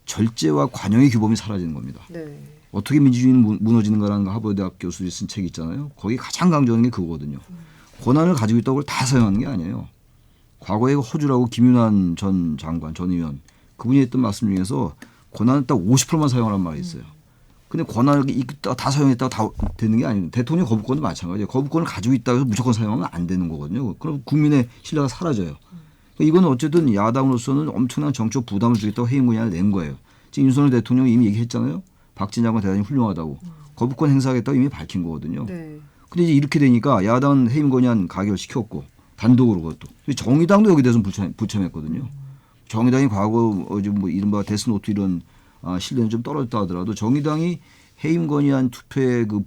절제와 관용의 규범이 사라지는 겁니다. 네. 어떻게 민주주의는 무너지는가라는 거 하버드대학 교수들이 쓴 책 있잖아요. 거기 가장 강조하는 게 그거거든요. 권한을 가지고 있다고 그걸 다 사용하는 게 아니에요. 과거에 허주라고 김윤환 전 장관, 전 의원 그분이 했던 말씀 중에서 권한을 딱 50%만 사용하라는 말이 있어요. 근데 권한을 다 사용했다고 다 되는 게 아니에요. 대통령 거부권도 마찬가지예요. 거부권을 가지고 있다고 해서 무조건 사용하면 안 되는 거거든요. 그럼 국민의 신뢰가 사라져요. 이건 어쨌든 야당으로서는 엄청난 정치적 부담을 주겠다고 해임 건의안을 낸 거예요. 지금 윤석열 대통령이 이미 얘기했잖아요. 박진 장관 대단히 훌륭하다고. 거부권 행사하겠다고 이미 밝힌 거거든요. 네. 근데 이제 이렇게 되니까 야당은 해임 건의안 가결시켰고 단독으로 그것도. 정의당도 여기 대해서 불참했거든요. 정의당이 과거 뭐 이른바 데스노트 이런 신뢰는 좀 떨어졌다 하더라도 정의당이 해임 건의안 투표에 그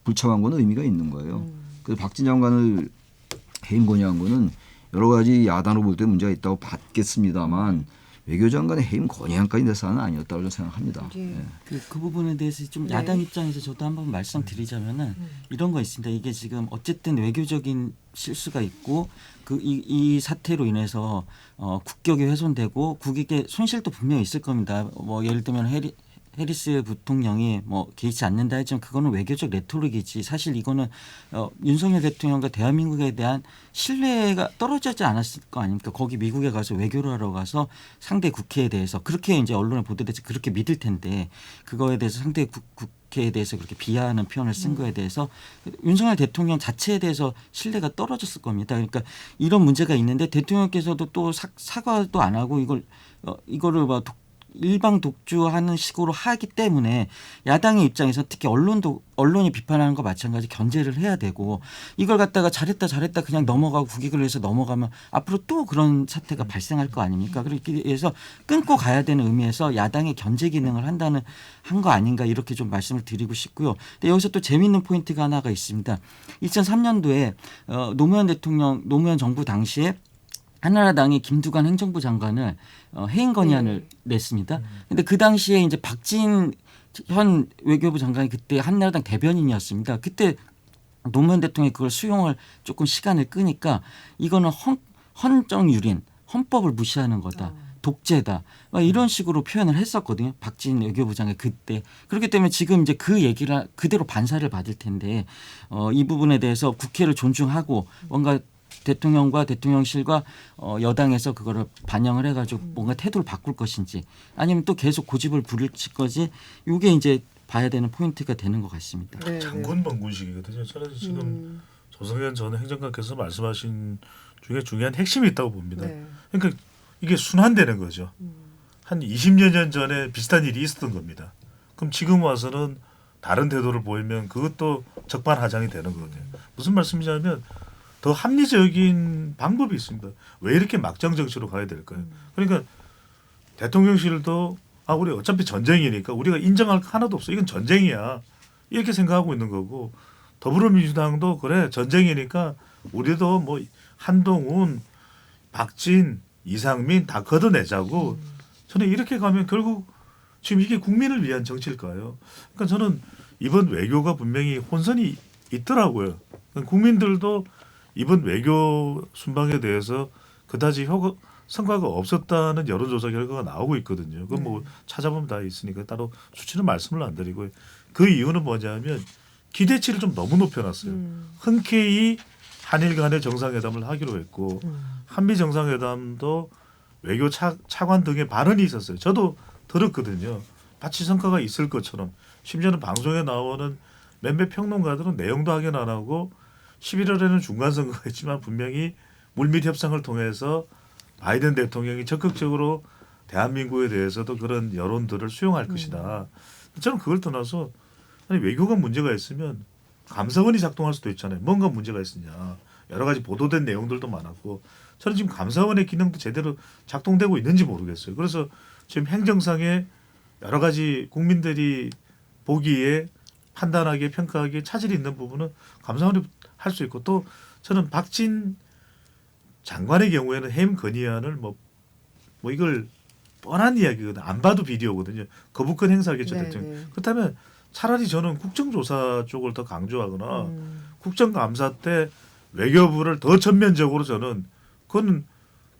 불참한 거는 의미가 있는 거예요. 그래서 박진 장관을 해임 건의한 거는 여러 가지 야당으로 볼 때 문제가 있다고 받겠습니다만 외교장관의 해임 건의안까지 내 사안은 아니었다고 저는 생각합니다. 예. 그 부분에 대해서 좀 네. 야당 입장에서 저도 한번 말씀드리자면은 이런 거 있습니다. 이게 지금 어쨌든 외교적인 실수가 있고 이 사태로 인해서 국격이 훼손되고 국익에 손실도 분명히 있을 겁니다. 뭐 예를 들면 해리스 부통령이 뭐 개의치 않는다 했지만 그거는 외교적 레토릭이지 사실 이거는 윤석열 대통령과 대한민국에 대한 신뢰가 떨어지지 않았을 거 아닙니까? 거기 미국에 가서 외교를 하러 가서 상대 국회에 대해서 그렇게 이제 언론에 보도돼서 그렇게 믿을 텐데 그거에 대해서 상대 국회에 대해서 그렇게 비하하는 표현을 쓴 거에 대해서 윤석열 대통령 자체에 대해서 신뢰가 떨어졌을 겁니다. 그러니까 이런 문제가 있는데 대통령께서도 또 사과도 안 하고 이거를 막 일방 독주하는 식으로 하기 때문에 야당의 입장에서 특히 언론이 비판하는 거 마찬가지 견제를 해야 되고 이걸 갖다가 잘했다 그냥 넘어가고 국익을 위해서 넘어가면 앞으로 또 그런 사태가 발생할 거 아닙니까? 그렇게 해서 끊고 가야 되는 의미에서 야당의 견제 기능을 한 거 아닌가 이렇게 좀 말씀을 드리고 싶고요. 근데 여기서 또 재미있는 포인트가 하나가 있습니다. 2003년도에 노무현 정부 당시에 한나라당이 김두관 행정부 장관을 해임 건의안을 냈습니다. 그런데 그 당시에 이제 박진 현 외교부 장관이 그때 한나라당 대변인이었습니다. 그때 노무현 대통령이 그걸 수용을 조금 시간을 끄니까 이거는 헌정유린, 헌법을 무시하는 거다. 독재다. 이런 식으로 표현을 했었거든요. 박진 외교부 장관이 그때. 그렇기 때문에 지금 이제 그 얘기를 그대로 반사를 받을 텐데 이 부분에 대해서 국회를 존중하고 뭔가 대통령과 대통령실과 여당에서 그거를 반영을 해가지고 뭔가 태도를 바꿀 것인지 아니면 또 계속 고집을 부릴 것이 이게 이제 봐야 되는 포인트가 되는 것 같습니다. 네, 장군 방군식이거든요. 저는 지금 조성현 전 행정관께서 말씀하신 중에 중요한 핵심이 있다고 봅니다. 네. 그러니까 이게 순환되는 거죠. 한 20여 년 전에 비슷한 일이 있었던 겁니다. 그럼 지금 와서는 다른 태도를 보이면 그것도 적반하장이 되는 거거든요. 무슨 말씀이냐면 더 합리적인 방법이 있습니다. 왜 이렇게 막장 정치로 가야 될까요? 그러니까 대통령실도 우리 어차피 전쟁이니까 우리가 인정할 거 하나도 없어. 이건 전쟁이야. 이렇게 생각하고 있는 거고 더불어민주당도 그래 전쟁이니까 우리도 뭐 한동훈, 박진, 이상민 다 걷어내자고 저는 이렇게 가면 결국 지금 이게 국민을 위한 정치일까요? 그러니까 저는 이번 외교가 분명히 혼선이 있더라고요. 국민들도 이번 외교 순방에 대해서 그다지 성과가 없었다는 여론조사 결과가 나오고 있거든요. 그건 뭐 찾아보면 다 있으니까 따로 수치는 말씀을 안 드리고 그 이유는 뭐냐면 기대치를 좀 너무 높여놨어요. 흔쾌히 한일 간의 정상회담을 하기로 했고 한미 정상회담도 외교 차관 등의 발언이 있었어요. 저도 들었거든요. 마치 성과가 있을 것처럼 심지어는 방송에 나오는 몇몇 평론가들은 내용도 확인 안 하고 11월에는 중간선거가 있지만 분명히 물밑 협상을 통해서 바이든 대통령이 적극적으로 대한민국에 대해서도 그런 여론들을 수용할 것이다. 저는 그걸 떠나서 아니 외교가 문제가 있으면 감사원이 작동할 수도 있잖아요. 뭔가 문제가 있으냐. 여러 가지 보도된 내용들도 많았고 저는 지금 감사원의 기능도 제대로 작동되고 있는지 모르겠어요. 그래서 지금 행정상에 여러 가지 국민들이 보기에 판단하기에 평가하기에 차질이 있는 부분은 감사원이 할 수 있고 또 저는 박진 장관의 경우에는 해임 건의안을 뭐 이걸 뻔한 이야기거든요. 안 봐도 비디오거든요. 거부권 행사하겠죠. 대통령. 그렇다면 차라리 저는 국정조사 쪽을 더 강조하거나 국정감사 때 외교부를 더 전면적으로 저는 그건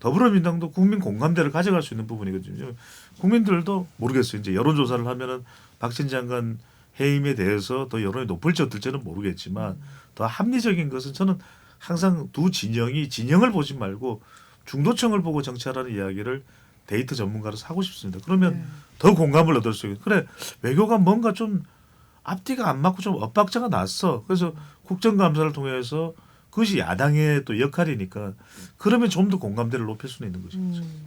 더불어민주당도 국민 공감대를 가져갈 수 있는 부분이거든요. 국민들도 모르겠어요. 이제 여론조사를 하면은 박진 장관 해임에 대해서 더 여론이 높을지 어떨지는 모르겠지만 더 합리적인 것은 저는 항상 두 진영을 보지 말고 중도층을 보고 정치하라는 이야기를 데이터 전문가로서 하고 싶습니다. 그러면 더 공감을 얻을 수 있고 그래 외교가 뭔가 좀 앞뒤가 안 맞고 좀 엇박자가 났어. 그래서 국정감사를 통해서 그것이 야당의 또 역할이니까 그러면 좀 더 공감대를 높일 수는 있는 거죠.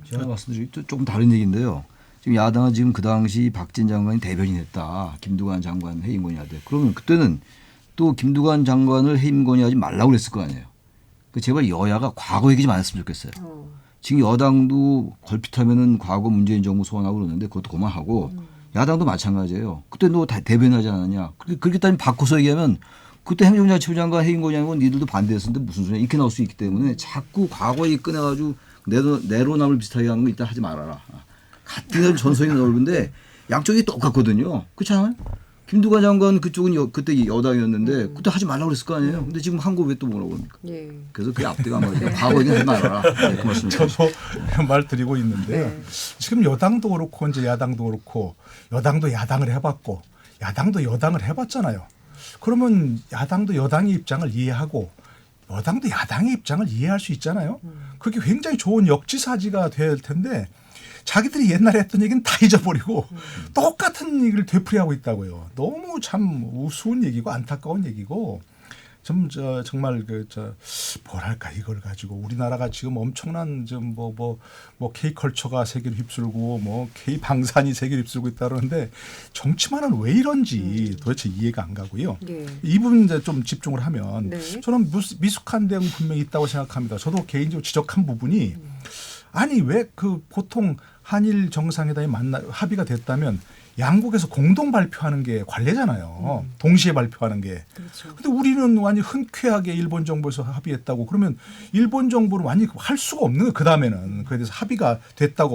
제가 말씀드린 또 조금 다른 얘기인데요. 지금 야당은 지금 그 당시 박진 장관이 대변인했다. 김두관 장관 해임 건의할 때. 그러면 그때는 또 김두관 장관을 해임 건의하지 말라고 그랬을 거 아니에요. 그 제발 여야가 과거 얘기 좀 안 했으면 좋겠어요. 지금 여당도 걸핏하면은 과거 문재인 정부 소환하고 그러는데 그것도 그만하고 야당도 마찬가지예요. 그때 너 대변하지 않았냐. 그렇게 따지면 바꿔서 얘기하면 그때 행정자치부 장관 해임 건의하는 건 니들도 반대했었는데 무슨 소리야. 이렇게 나올 수 있기 때문에 자꾸 과거 얘기 꺼내가지고 내로남을 비슷하게 하는 거 이따 하지 말아라. 같은 전선이 넓은데 양쪽이 똑같거든요. 그렇지 않아요? 김두관 장관 그쪽은 그때 여당이었는데 그때 하지 말라고 그랬을 거 아니에요. 근데 지금 한국 왜 또 뭐라고 합니까? 그래서 그게 앞뒤가 안 맞으니까 과거 얘기 하지 말아라. 그 말씀. 저도 말 드리고 있는데 지금 여당도 그렇고 이제 야당도 그렇고 여당도 야당을 해봤고 야당도 여당을 해봤잖아요. 그러면 야당도 여당의 입장을 이해하고 여당도 야당의 입장을 이해할 수 있잖아요. 그게 굉장히 좋은 역지사지가 될 텐데 자기들이 옛날에 했던 얘기는 다 잊어버리고 똑같은 얘기를 되풀이하고 있다고요. 너무 참 우스운 얘기고 안타까운 얘기고 정말 뭐랄까 이걸 가지고 우리나라가 지금 엄청난 좀 뭐 K 컬처가 세계를 휩쓸고 뭐 K 방산이 세계를 휩쓸고 있다 그러는데 정치만은 왜 이런지 도대체 이해가 안 가고요. 이 부분 이제 좀 집중을 하면 저는 미숙한 대응 분명히 있다고 생각합니다. 저도 개인적으로 지적한 부분이 아니 왜 그 보통 한일 정상회담이 합의가 됐다면 양국에서 공동 발표하는 게 관례잖아요. 동시에 발표하는 게. 그렇죠. 근데 우리는 완전히 흔쾌하게 일본 정부에서 합의했다고 그러면 일본 정부는 완전히 할 수가 없는 거예요. 그다음에는 그에 대해서 합의가 됐다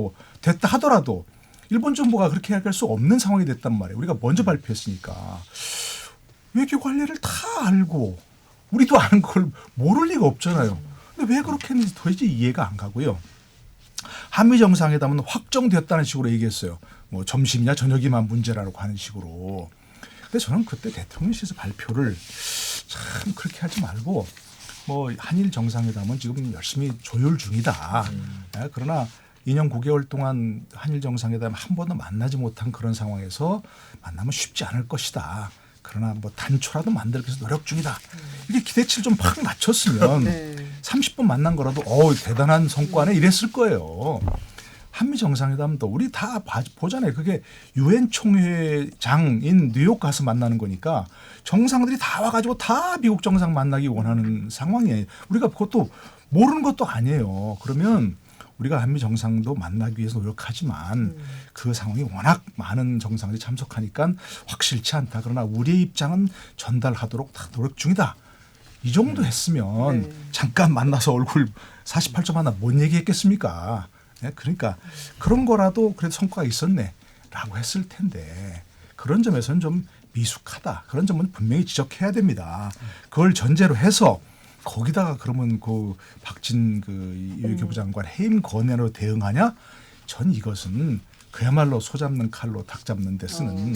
하더라도 일본 정부가 그렇게 할 수 없는 상황이 됐단 말이에요. 우리가 먼저 발표했으니까. 외교 관례를 다 알고 우리도 아는 걸 모를 리가 없잖아요. 근데 왜 그렇게 했는지 도대체 이해가 안 가고요. 한미 정상회담은 확정되었다는 식으로 얘기했어요. 뭐 점심이냐 저녁이만 문제라고 하는 식으로. 근데 저는 그때 대통령실에서 발표를 참 그렇게 하지 말고 뭐 한일 정상회담은 지금 열심히 조율 중이다. 그러나 2년 9개월 동안 한일 정상회담 한 번도 만나지 못한 그런 상황에서 만나면 쉽지 않을 것이다. 그러나 뭐 단초라도 만들기 위해서 노력 중이다. 이게 기대치를 좀 팍 맞췄으면 네. 30분 만난 거라도 대단한 성과네 이랬을 거예요. 한미 정상회담도 우리 다 보잖아요. 그게 유엔 총회장인 뉴욕 가서 만나는 거니까 정상들이 다 와가지고 다 미국 정상 만나기 원하는 상황이에요. 우리가 그것도 모르는 것도 아니에요. 그러면 우리가 한미 정상도 만나기 위해서 노력하지만 그 상황이 워낙 많은 정상들이 참석하니까 확실치 않다. 그러나 우리의 입장은 전달하도록 다 노력 중이다. 이 정도 했으면 네. 잠깐 만나서 얼굴 48초 만나 뭔 얘기했겠습니까? 네, 그러니까 그런 거라도 그래도 성과가 있었네라고 했을 텐데 그런 점에서는 좀 미숙하다. 그런 점은 분명히 지적해야 됩니다. 그걸 전제로 해서 거기다가 그러면 그 박진 그 외교부 장관 해임 건의로 대응하냐? 전 이것은 그야말로 소 잡는 칼로 닭 잡는 데 쓰는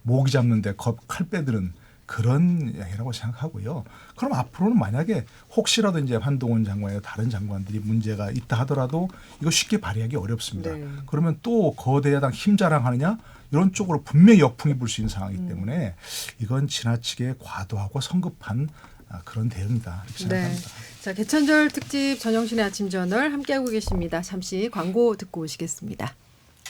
모기 잡는 데 칼 빼드는 그런 얘기라고 생각하고요. 그럼 앞으로는 만약에 혹시라도 이제 한동훈 장관이나 다른 장관들이 문제가 있다 하더라도 이거 쉽게 발의하기 어렵습니다. 네. 그러면 또 거대 야당 힘 자랑하느냐? 이런 쪽으로 분명히 역풍이 불 수 있는 상황이기 때문에 이건 지나치게 과도하고 성급한 그런 대응이다 이렇게 생각합니다. 네. 자, 개천절 특집 전영신의 아침 저널 함께하고 계십니다. 잠시 광고 듣고 오시겠습니다.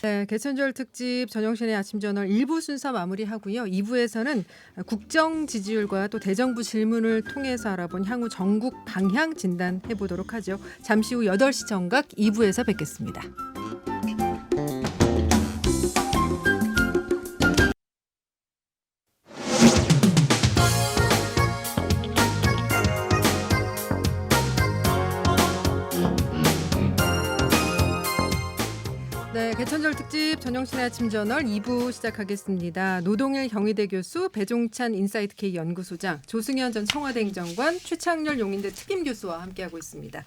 네, 개천절 특집 전영신의 아침 저널 1부 순서 마무리하고요. 2부에서는 국정 지지율과 또 대정부 질문을 통해서 알아본 향후 전국 방향 진단해 보도록 하죠. 잠시 후 8시 정각 2부에서 뵙겠습니다. 네, 개천절 특집 전영신의 아침 저널 2부 시작하겠습니다. 노동일 경희대 교수, 배종찬 인사이트K 연구소장, 조승현 전 청와대 행정관, 최창렬 용인대 특임 교수와 함께하고 있습니다.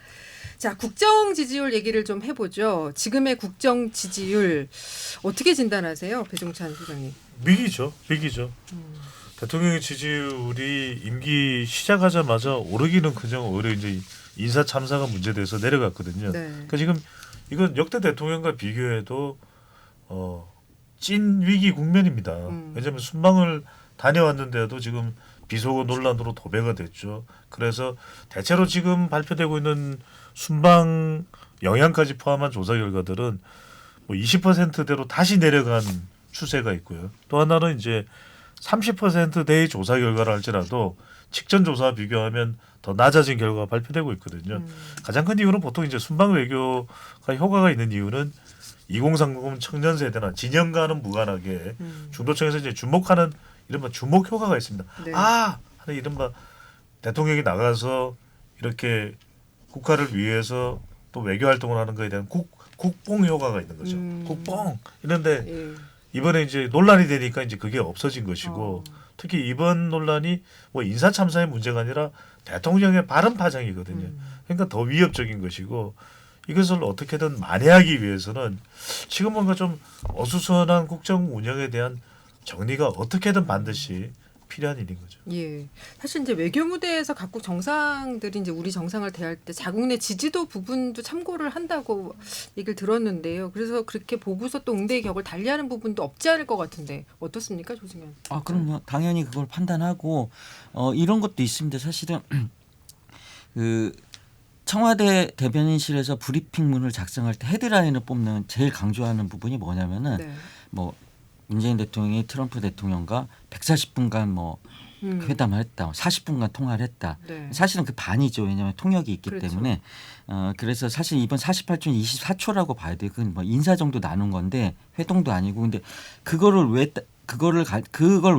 자, 국정 지지율 얘기를 좀 해보죠. 지금의 국정 지지율 어떻게 진단하세요, 배종찬 소장님? 위기죠. 대통령의 지지율이 임기 시작하자마자 오르기는커녕 오히려 이제 인사 참사가 문제돼서 내려갔거든요. 네. 그러니까 지금 이건 역대 대통령과 비교해도 찐 위기 국면입니다. 왜냐하면 순방을 다녀왔는데도 지금 비속어 논란으로 도배가 됐죠. 그래서 대체로 지금 발표되고 있는 순방 영향까지 포함한 조사 결과들은 뭐 20%대로 다시 내려간 추세가 있고요. 또 하나는 이제 30%대의 조사 결과를 할지라도 직전 조사와 비교하면 더 낮아진 결과가 발표되고 있거든요. 가장 큰 이유는 보통 이제 순방 외교가 효과가 있는 이유는 2030 청년 세대나 진영과는 무관하게 중도층에서 이제 주목하는 이른바 주목 효과가 있습니다. 네. 하는 이른바 대통령이 나가서 이렇게 국가를 위해서 또 외교 활동을 하는 것에 대한 국뽕 효과가 있는 거죠. 국뽕 이런데 예. 이번에 이제 논란이 되니까 이제 그게 없어진 것이고 특히 이번 논란이 뭐 인사 참사의 문제가 아니라 대통령의 발언 파장이거든요. 그러니까 더 위협적인 것이고 이것을 어떻게든 만회하기 위해서는 지금 뭔가 좀 어수선한 국정 운영에 대한 정리가 어떻게든 반드시 필요한 일인 거죠. 예. 사실 이제 외교 무대에서 각국 정상들이 이제 우리 정상을 대할 때 자국 내 지지도 부분도 참고를 한다고 얘기를 들었는데요. 그래서 그렇게 보고서 또 응대의 격을 달리하는 부분도 없지 않을 것 같은데 어떻습니까, 조승현? 그럼요. 당연히 그걸 판단하고 이런 것도 있습니다. 사실은 그 청와대 대변인실에서 브리핑문을 작성할 때 헤드라인을 뽑는 제일 강조하는 부분이 뭐냐면은 네. 뭐 문재인 대통령이 트럼프 대통령과 140분간 뭐 회담을 했다. 40분간 통화를 했다. 네. 사실은 그 반이죠. 왜냐하면 통역이 있기 그렇죠. 때문에 그래서 사실 이번 48초는 24초라고 봐야 돼요. 그건 뭐 인사 정도 나눈 건데 회동도 아니고 근데 그걸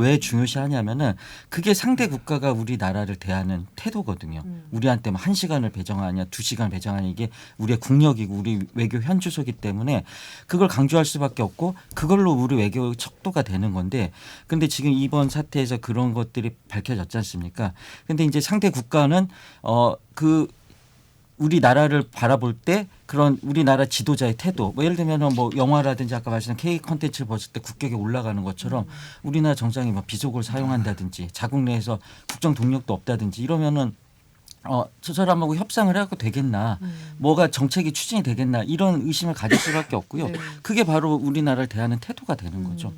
왜 중요시하냐면은 그게 상대 국가가 우리나라를 대하는 태도거든요. 우리한테 1시간을 배정하냐 2시간 배정하냐 이게 우리의 국력이고 우리 외교 현주소이기 때문에 그걸 강조할 수밖에 없고 그걸로 우리 외교 척도가 되는 건데 근데 지금 이번 사태에서 그런 것들이 밝혀졌지 않습니까? 근데 이제 상대 국가는 우리나라를 바라볼 때 그런 우리나라 지도자의 태도 뭐 예를 들면 뭐 영화라든지 아까 말씀하신 K 콘텐츠를 봤을 때 국격이 올라가는 것처럼 우리나라 정상이 뭐 비속어를 사용한다든지 자국 내에서 국정 동력도 없다든지 이러면은 저 사람하고 협상을 해갖고 되겠나, 뭐가 정책이 추진이 되겠나 이런 의심을 가질 수밖에 없고요. 네. 그게 바로 우리나라를 대하는 태도가 되는 거죠.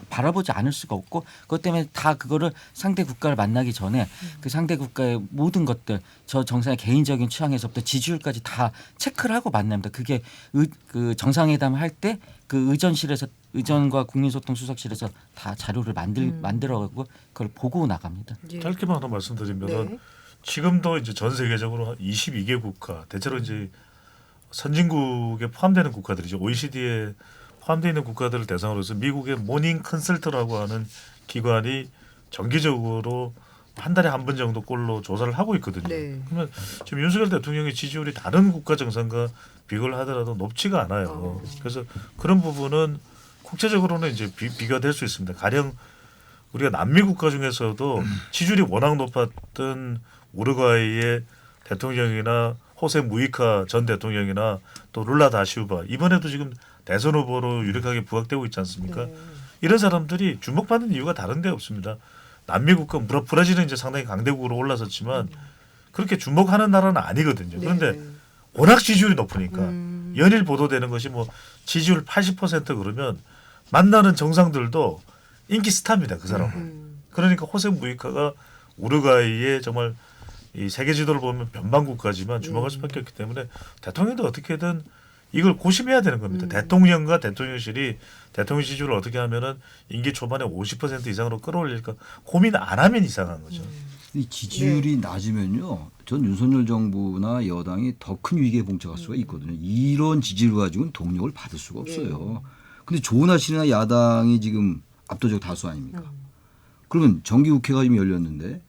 바라보지 않을 수가 없고 그것 때문에 다 그거를 상대 국가를 만나기 전에 그 상대 국가의 모든 것들 저 정상의 개인적인 취향에서부터 지지율까지 다 체크를 하고 만납니다. 그게 그 정상회담 할 때 그 의전과 국민소통수석실에서 다 자료를 만들어가고 그걸 보고 나갑니다. 예. 짧게만 하나 말씀드리면은 네. 지금도 이제 전 세계적으로 한 22개 국가 대체로 이제 선진국에 포함되는 국가들이죠. OECD에 포함되어 있는 국가들을 대상으로 해서 미국의 모닝 컨설트라고 하는 기관이 정기적으로 한 달에 한 번 정도 꼴로 조사를 하고 있거든요. 네. 그러면 지금 윤석열 대통령의 지지율이 다른 국가 정상과 비교를 하더라도 높지가 않아요. 그래서 그런 부분은 국제적으로는 이제 비교가 될 수 있습니다. 가령 우리가 남미 국가 중에서도 지지율이 워낙 높았던 우루과이의 대통령이나 호세 무이카 전 대통령이나 또 룰라 다시우바 이번에도 지금 대선 후보로 유력하게 부각되고 있지 않습니까? 네. 이런 사람들이 주목받는 이유가 다른 데 없습니다. 남미 국가 브라질은 이제 상당히 강대국으로 올라섰지만 그렇게 주목하는 나라는 아니거든요. 그런데 네. 워낙 지지율이 높으니까 연일 보도되는 것이 뭐 지지율 80% 그러면 만나는 정상들도 인기 스타입니다. 그 사람은. 그러니까 호세 무이카가 우루과이의 정말 이 세계 지도를 보면 변방 국가지만 주목할 수밖에 없기 때문에 대통령도 어떻게든 이걸 고심해야 되는 겁니다. 대통령과 대통령실이 대통령 지지율을 어떻게 하면은 임기 초반에 50% 이상으로 끌어올릴까 고민 안 하면 이상한 거죠. 이 지지율이 낮으면요, 전 윤석열 정부나 여당이 더 큰 위기에 봉착할 수가 있거든요. 이런 지지율 가지고는 동력을 받을 수가 없어요. 근데 좋은 아시나 야당이 지금 압도적 다수 아닙니까? 그러면 정기국회가 지금 열렸는데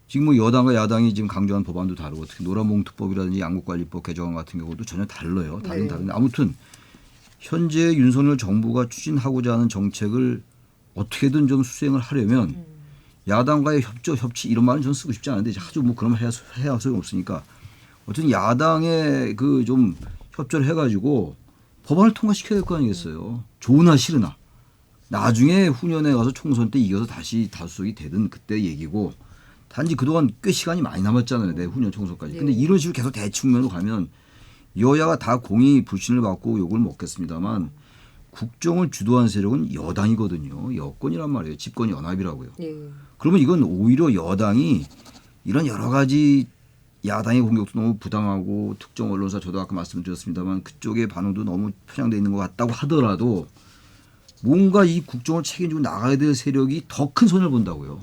지금 뭐 여당과 야당이 지금 강조한 법안도 다르고 특히 노란봉투법이라든지 양국관리법 개정안 같은 경우도 전혀 달라요. 다른데 아무튼 현재 윤석열 정부가 추진하고자 하는 정책을 어떻게든 좀 수행을 하려면 야당과의 협치 이런 말은 저는 쓰고 싶지 않은데 아주 뭐 그런 말 해야 소용 없으니까 어쨌든 야당에 그 좀 협조를 해가지고 법안을 통과시켜야 될 거 아니겠어요. 좋으나 싫으나 나중에 후년에 가서 총선 때 이겨서 다시 다수석이 되든 그때 얘기고 단지 그동안 꽤 시간이 많이 남았잖아요. 내후년 총선까지. 근데 이런 식으로 계속 대충면으로 가면 여야가 다 공이 불신을 받고 욕을 먹겠습니다만 국정을 주도한 세력은 여당이거든요. 여권이란 말이에요. 집권 연합이라고요. 그러면 이건 오히려 여당이 이런 여러 가지 야당의 공격도 너무 부당하고 특정 언론사 저도 아까 말씀드렸습니다만 그쪽의 반응도 너무 편향되어 있는 것 같다고 하더라도 뭔가 이 국정을 책임지고 나가야 될 세력이 더 큰 손해를 본다고요.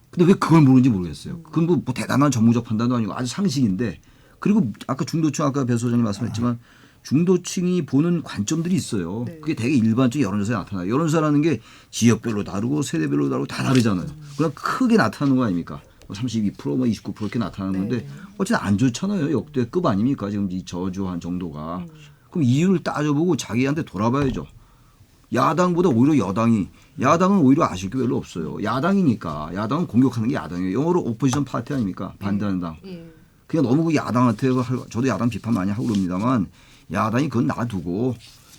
근데 왜 그걸 모르는지 모르겠어요. 그건 뭐 대단한 전문적 판단도 아니고 아주 상식인데 그리고 아까 중도층 아까 배 소장님 말씀했지만 중도층이 보는 관점들이 있어요. 그게 되게 일반적인 여론조사에 나타나요. 여론조사라는 게 지역별로 다르고 세대별로 다르고 다 다르잖아요. 그냥 크게 나타나는 거 아닙니까? 32% 뭐 29% 이렇게 나타나는 건데 어쨌든 안 좋잖아요. 역대급 아닙니까? 지금 이 저조한 정도가. 그럼 이유를 따져보고 자기한테 돌아봐야죠. 야당보다 오히려 여당이 야당은 오히려 아실 게 별로 없어요. 야당이니까 야당은 공격하는 게 야당이에요. 영어로 오포지션 파티 아닙니까? 반대하는 당. 그냥 너무 그 야당한테 저도 야당 비판 많이 하고 그럽니다만 야당이 그건 놔두고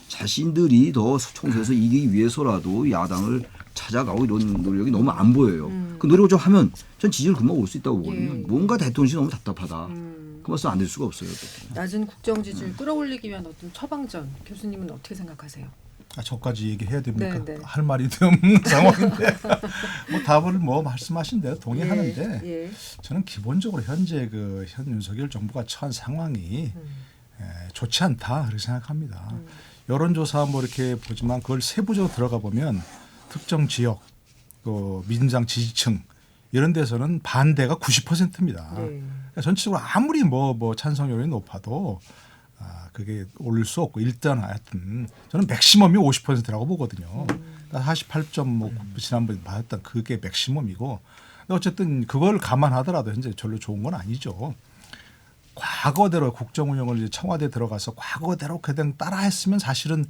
자신들이 더 총선에서 이기기 위해서라도 야당을 찾아가고 이런 노력이 너무 안 보여요. 그 노력을 좀 하면 전 지지율 금방 올 수 있다고 보거든요. 뭔가 대통령이 너무 답답하다. 그 말씀 안 될 수가 없어요. 낮은 국정 지지율 끌어올리기 위한 어떤 처방전 교수님은 어떻게 생각하세요? 저까지 얘기해야 됩니까? 네. 할 말이 없는 상황인데 뭐 답을 뭐 말씀하신 대로 동의하는데 저는 기본적으로 현재 현 윤석열 정부가 처한 상황이 좋지 않다 그렇게 생각합니다. 여론조사 뭐 이렇게 보지만 그걸 세부적으로 들어가 보면 특정 지역 또 민주당 지지층 이런 데서는 반대가 90%입니다. 그러니까 전체적으로 아무리 뭐 찬성률이 높아도 그게 오를 수 없고 일단 하여튼 저는 맥시멈이 50%라고 보거든요. 48.뭐 지난번에 받았던 그게 맥시멈이고 어쨌든 그걸 감안하더라도 현재 별로 좋은 건 아니죠. 과거대로 국정 운영을 이제 청와대 들어가서 과거대로 그냥 따라했으면 사실은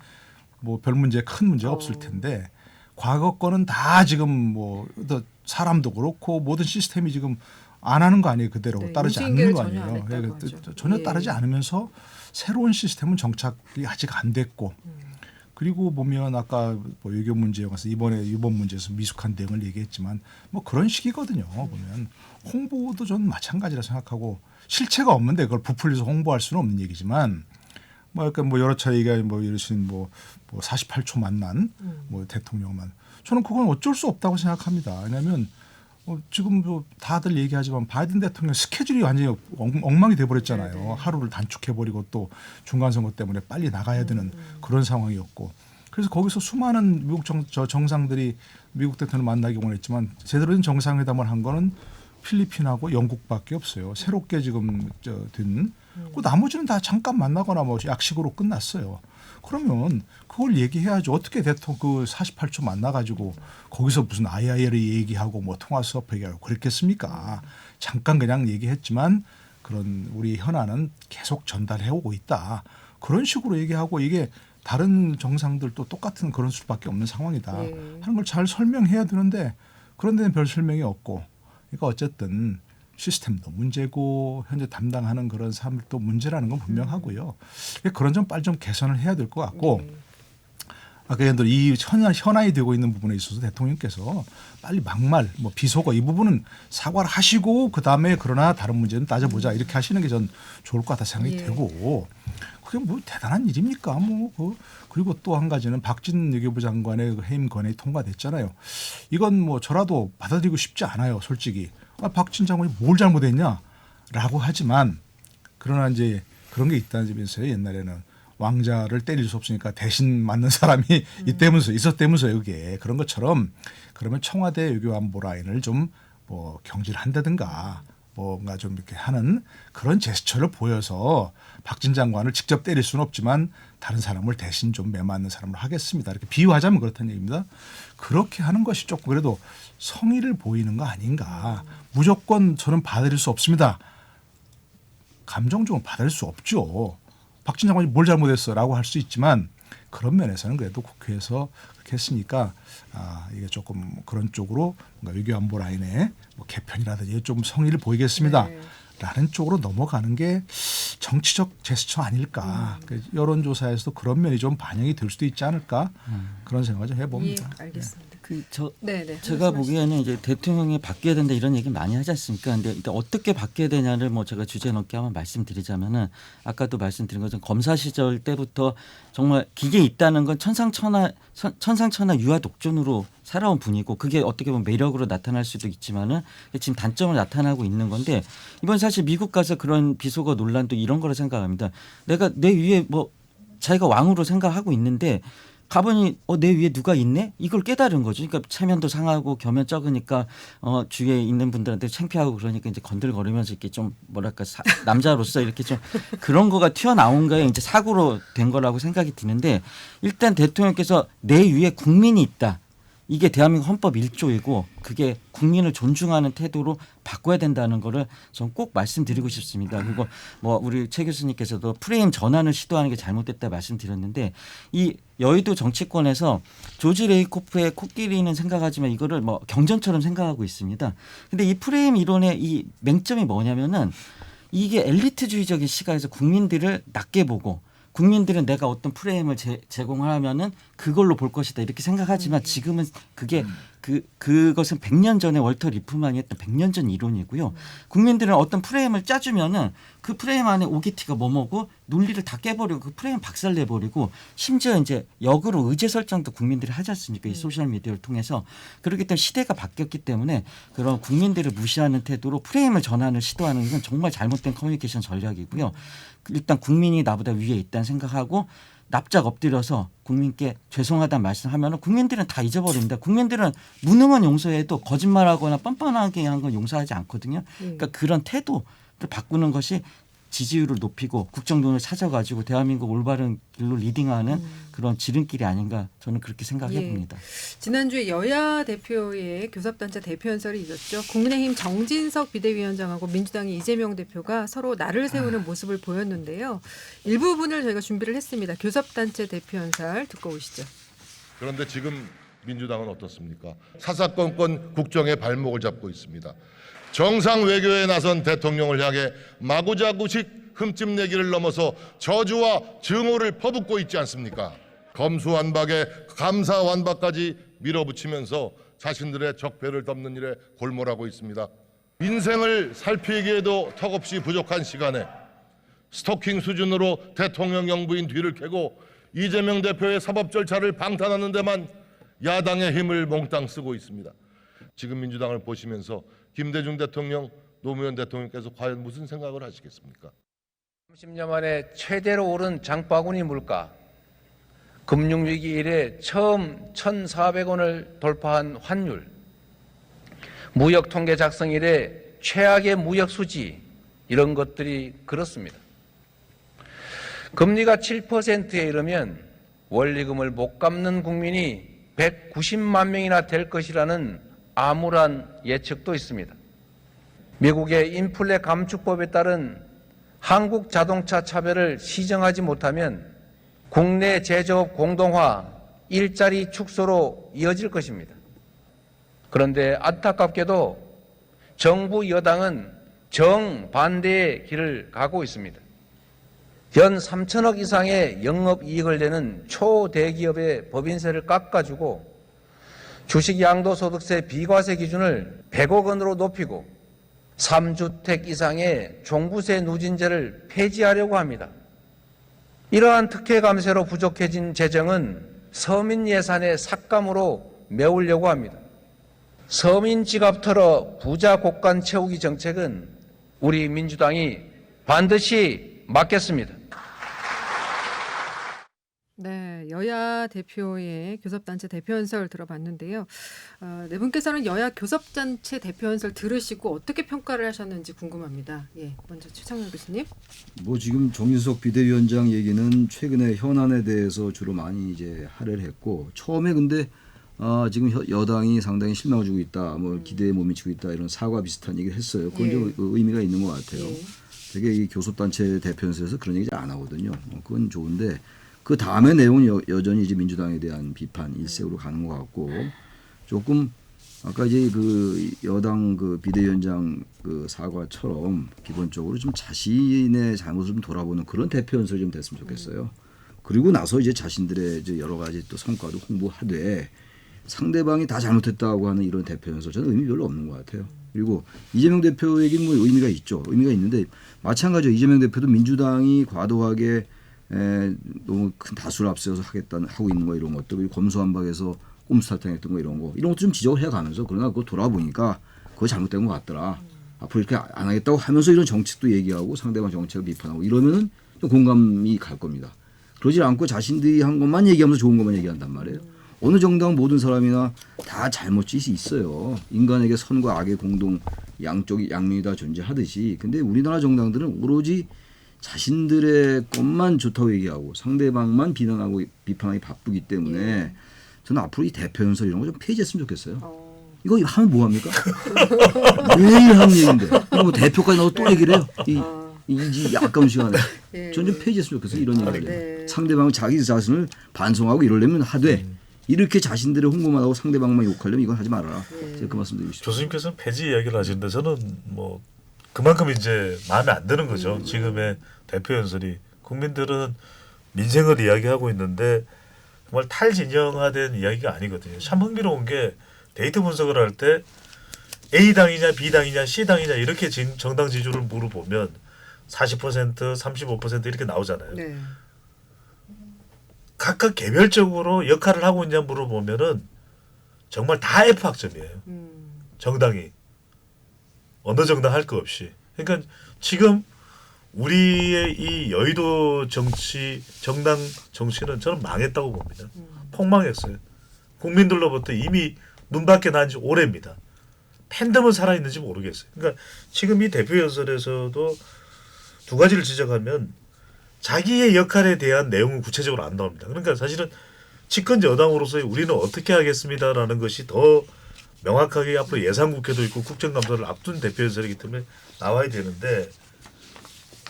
뭐 별 문제 큰 문제가 없을 텐데 과거 거는 다 지금 뭐 사람도 그렇고 모든 시스템이 지금 안 하는 거 아니에요. 그대로 따르지 않는 거 아니에요. 전혀 따르지 않으면서 새로운 시스템은 정착이 아직 안 됐고 그리고 보면 아까 뭐 외교 문제에 가서 이번 문제에서 미숙한 대응을 얘기했지만 뭐 그런 식이거든요. 보면 홍보도 저는 마찬가지라 생각하고 실체가 없는데 그걸 부풀려서 홍보할 수는 없는 얘기지만 뭐 약간 뭐 여러 차례가 뭐 이러신 뭐 48초 만난 뭐 대통령만 저는 그건 어쩔 수 없다고 생각합니다. 왜냐하면 지금 뭐 다들 얘기하지만 바이든 대통령 스케줄이 완전히 엉망이 돼버렸잖아요. 하루를 단축해버리고 또 중간선거 때문에 빨리 나가야 되는 그런 상황이었고 그래서 거기서 수많은 미국 정상들이 미국 대통령을 만나기 원했지만 제대로 된 정상회담을 한 거는 필리핀하고 영국밖에 없어요. 새롭게 지금 된 그 나머지는 다 잠깐 만나거나 뭐 약식으로 끝났어요. 그러면 그걸 얘기해야죠. 어떻게 대통령 그 48초 만나가지고 거기서 무슨 II를 얘기하고 뭐 통화 수업 얘기하고 그랬겠습니까? 잠깐 그냥 얘기했지만 그런 우리 현안은 계속 전달해 오고 있다. 그런 식으로 얘기하고 이게 다른 정상들도 똑같은 그런 수밖에 없는 상황이다. 하는 걸 잘 설명해야 되는데 그런 데는 별 설명이 없고 그러니까 어쨌든 시스템도 문제고 현재 담당하는 그런 사람들도 문제라는 건 분명하고요. 그런 점 빨리 좀 개선을 해야 될 것 같고 아까 예를 들어 이 현안이 되고 있는 부분에 있어서 대통령께서 빨리 막말 뭐 비속어 이 부분은 사과를 하시고 그다음에 그러나 다른 문제는 따져보자 이렇게 하시는 게 전 좋을 것 같다 생각이 되고 그게 뭐 대단한 일입니까? 뭐 그리고 또 한 가지는 박진 외교부 장관의 해임 건의이 통과됐잖아요. 이건 뭐 저라도 받아들이고 싶지 않아요, 솔직히. 박진 장관이 뭘 잘못했냐라고 하지만 그러나 이제 그런 게 있다는 점에서요. 옛날에는 왕자를 때릴 수 없으니까 대신 맞는 사람이 있었다면서 이게 그런 것처럼 그러면 청와대 외교안보 라인을 좀 뭐 경질한다든가 뭔가 좀 이렇게 하는 그런 제스처를 보여서 박진 장관을 직접 때릴 수는 없지만 다른 사람을 대신 좀 매맞는 사람을 하겠습니다. 이렇게 비유하자면 그렇다는 얘기입니다. 그렇게 하는 것이 조금 그래도 성의를 보이는 거 아닌가. 무조건 저는 받아들일 수 없습니다. 감정적으로 받아들일 수 없죠. 박진 장관이 뭘 잘못했어라고 할 수 있지만 그런 면에서는 그래도 국회에서 그렇게 했으니까 이게 조금 그런 쪽으로 뭔가 외교안보 라인의 뭐 개편이라든지 좀 성의를 보이겠습니다. 라는 쪽으로 넘어가는 게 정치적 제스처 아닐까. 여론조사에서도 그런 면이 좀 반영이 될 수도 있지 않을까. 그런 생각을 좀 해봅니다. 예, 알겠습니다. 제가 보기에는 이제 대통령이 바뀌어야 된다 이런 얘기 많이 하지 않습니까? 근데 일단 어떻게 바뀌어야 되냐를 뭐 제가 주제 넘게 한번 말씀드리자면은 아까도 말씀드린 것처럼 검사 시절 때부터 정말 기계에 있다는 건 천상천하 유아 독존으로 살아온 분이고 그게 어떻게 보면 매력으로 나타날 수도 있지만은 지금 단점을 나타나고 있는 건데 이번 사실 미국 가서 그런 비속어 논란도 이런 거라 생각합니다. 내가 내 위에 뭐 자기가 왕으로 생각하고 있는데 가보니 내 위에 누가 있네? 이걸 깨달은 거죠. 그러니까 체면도 상하고 겸연 적으니까 주위에 있는 분들한테 창피하고 그러니까 이제 건들거리면서 이렇게 좀 뭐랄까 남자로서 이렇게 좀 그런 거가 튀어나온 거에 이제 사고로 된 거라고 생각이 드는데 일단 대통령께서 내 위에 국민이 있다. 이게 대한민국 헌법 1조이고 그게 국민을 존중하는 태도로 바꿔야 된다는 거를 전 꼭 말씀드리고 싶습니다. 그리고 뭐 우리 최 교수님께서도 프레임 전환을 시도하는 게 잘못됐다 말씀드렸는데 이 여의도 정치권에서 조지 레이코프의 코끼리는 생각하지만 이거를 뭐 경전처럼 생각하고 있습니다. 근데 이 프레임 이론의 이 맹점이 뭐냐면은 이게 엘리트주의적인 시각에서 국민들을 낮게 보고 국민들은 내가 어떤 프레임을 제공하면은 그걸로 볼 것이다 이렇게 생각하지만 지금은 그게 그것은 100년 전에 월터 리프만이 했던 100년 전 이론이고요. 국민들은 어떤 프레임을 짜주면은 그 프레임 안에 오기티가 뭐뭐고 논리를 다 깨버리고 그 프레임 박살내버리고 심지어 이제 역으로 의제 설정도 국민들이 하지 않습니까? 이 소셜 미디어를 통해서. 그렇기 때문에 시대가 바뀌었기 때문에 그런 국민들을 무시하는 태도로 프레임을 전환을 시도하는 건 정말 잘못된 커뮤니케이션 전략이고요. 일단 국민이 나보다 위에 있다는 생각하고 납작 엎드려서 국민께 죄송하다는 말씀하면 국민들은 다 잊어버립니다. 국민들은 무능한 용서해도 거짓말하거나 뻔뻔하게 한 건 용서하지 않거든요. 그러니까 그런 태도를 바꾸는 것이 지지율을 높이고 국정론을 찾아가지고 대한민국 올바른 길로 리딩하는 그런 지름길이 아닌가 저는 그렇게 생각해 봅니다. 지난주에 여야 대표의 교섭단체 대표 연설이 있었죠. 국민의힘 정진석 비대위원장하고 민주당의 이재명 대표가 서로 날을 세우는 모습을 보였는데요. 일부분을 저희가 준비를 했습니다. 교섭단체 대표 연설 듣고 오시죠. 그런데 지금 민주당은 어떻습니까? 사사건건 국정의 발목을 잡고 있습니다. 정상 외교에 나선 대통령을 향해 마구자구식 흠집내기를 넘어서 저주와 증오를 퍼붓고 있지 않습니까? 검수완박에 감사완박까지 밀어붙이면서 자신들의 적폐를 덮는 일에 골몰하고 있습니다. 민생을 살피기에도 턱없이 부족한 시간에 스토킹 수준으로 대통령 영부인 뒤를 캐고 이재명 대표의 사법 절차를 방탄하는 데만 야당의 힘을 몽땅 쓰고 있습니다. 지금 민주당을 보시면서 김대중 대통령, 노무현 대통령께서 과연 무슨 생각을 하시겠습니까? 30년 만에 최대로 오른 장바구니 물가, 금융위기 이래 처음 1,400원을 돌파한 환율, 무역통계 작성 이래 최악의 무역수지, 이런 것들이 그렇습니다. 금리가 7%에 이르면 원리금을 못 갚는 국민이 190만 명이나 될 것이라는 암울한 예측도 있습니다. 미국의 인플레 감축법에 따른 한국 자동차 차별을 시정하지 못하면 국내 제조업 공동화, 일자리 축소로 이어질 것입니다. 그런데 안타깝게도 정부 여당은 정반대의 길을 가고 있습니다. 연 3천억 이상의 영업이익을 내는 초대기업의 법인세를 깎아주고 주식 양도소득세 비과세 기준을 100억 원으로 높이고 3주택 이상의 종부세 누진제를 폐지하려고 합니다. 이러한 특혜 감세로 부족해진 재정은 서민 예산의 삭감으로 메우려고 합니다. 서민 지갑 털어 부자 곳간 채우기 정책은 우리 민주당이 반드시 막겠습니다. 네, 여야 대표의 교섭단체 대표연설 들어봤는데요. 네 분께서는 여야 교섭단체 대표연설 들으시고 어떻게 평가를 하셨는지 궁금합니다. 예, 먼저 최창렬 교수님. 뭐 지금 정진석 비대위원장 얘기는 최근에 현안에 대해서 주로 많이 이제 할애를 했고 처음에 근데 지금 여당이 상당히 실망을 주고 있다, 뭐 기대에 못 미치고 있다 이런 사과 비슷한 얘기를 했어요. 그건 좀 의미가 있는 것 같아요. 되게 이 교섭단체 대표연설에서 그런 얘기 잘 안 하거든요. 그건 좋은데. 그 다음에 내용은 여전히 이제 민주당에 대한 비판 일색으로 가는 것 같고 조금 아까 이제 그 여당 그 비대위원장 그 사과처럼 기본적으로 좀 자신의 잘못을 좀 돌아보는 그런 대표 연설이 좀 됐으면 좋겠어요. 그리고 나서 이제 자신들의 이제 여러 가지 또 성과도 홍보하되 상대방이 다 잘못했다고 하는 이런 대표 연설 저는 의미 별로 없는 것 같아요. 그리고 이재명 대표에게는 뭐 의미가 있죠. 의미가 있는데 마찬가지로 이재명 대표도 민주당이 과도하게 너무 큰 다수를 앞세워서 하고 있는 거 이런 것들, 그리고 검수완박에서 꼼수탈당했던 거 이런 것도 좀 지적을 해가면서 그러나 그거 돌아보니까 그거 잘못된 것 같더라. 앞으로 이렇게 안 하겠다고 하면서 이런 정책도 얘기하고 상대방 정책을 비판하고 이러면은 좀 공감이 갈 겁니다. 그러지 않고 자신들이 한 것만 얘기하면서 좋은 것만 얘기한단 말이에요. 어느 정당 모든 사람이나 다 잘못짓이 있어요. 인간에게 선과 악의 공동 양면이 다 존재하듯이. 근데 우리나라 정당들은 오로지 자신들의 것만 좋다고 얘기하고 상대방만 비난하고 비판하기 바쁘기 때문에 저는 앞으로 이 대표 연설 이런 거 좀 폐지했으면 좋겠어요. 이거 하면 뭐 합니까? 매일 하는 얘기인데 이거 뭐 대표까지 나와서 또 얘기를 해요. 이 아까운 시간에. 저는 좀 폐지했으면 좋겠어요. 이런 얘기를. 상대방은 자기 자신을 반성하고 이러려면 하되 이렇게 자신들의 홍보만 하고 상대방만 욕하려면 이건 하지 말아라. 제가 그 말씀 드리고 싶습니다. 교수님께서는 폐지 이야기를 하시는데 저는 뭐 그만큼 이제 마음에 안 드는 거죠. 지금의 대표 연설이. 국민들은 민생을 이야기하고 있는데 정말 탈진영화된 이야기가 아니거든요. 참 흥미로운 게 데이터 분석을 할 때 A당이냐 B당이냐 C당이냐 이렇게 정당 지지율을 물어보면 40%, 35% 이렇게 나오잖아요. 네. 각각 개별적으로 역할을 하고 있냐 물어보면은 정말 다 F학점이에요. 정당이. 어느 정당 할 거 없이. 그러니까 지금 우리의 이 여의도 정당 정치는 저는 망했다고 봅니다. 폭망했어요. 국민들로부터 이미 눈밖에 난 지 오래입니다. 팬덤은 살아있는지 모르겠어요. 그러니까 지금 이 대표 연설에서도 두 가지를 지적하면 자기의 역할에 대한 내용은 구체적으로 안 나옵니다. 그러니까 사실은 집권 여당으로서 우리는 어떻게 하겠습니다라는 것이 더 명확하게 앞으로 예산국회도 있고 국정감사를 앞둔 대표 연설이기 때문에 나와야 되는데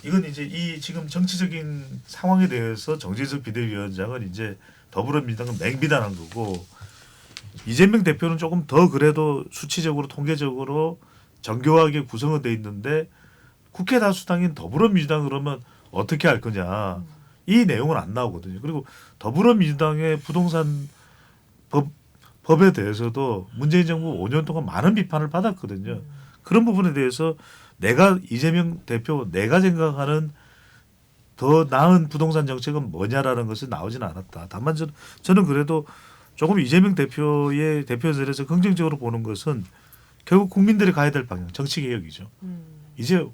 이건 이제 이 지금 정치적인 상황에 대해서 정진석 비대위원장은 이제 더불어민주당은 맹비난한 거고 이재명 대표는 조금 더 그래도 수치적으로 통계적으로 정교하게 구성은 돼 있는데 국회 다수당인 더불어민주당 그러면 어떻게 할 거냐 이 내용은 안 나오거든요. 그리고 더불어민주당의 부동산 법에 대해서도 문재인 정부 5년 동안 많은 비판을 받았거든요. 그런 부분에 대해서 내가 이재명 대표 내가 생각하는 더 나은 부동산 정책은 뭐냐라는 것은 나오지는 않았다. 다만 저는 그래도 조금 이재명 대표의 대표설에서 긍정적으로 보는 것은 결국 국민들이 가야 될 방향 정치 개혁이죠. 이제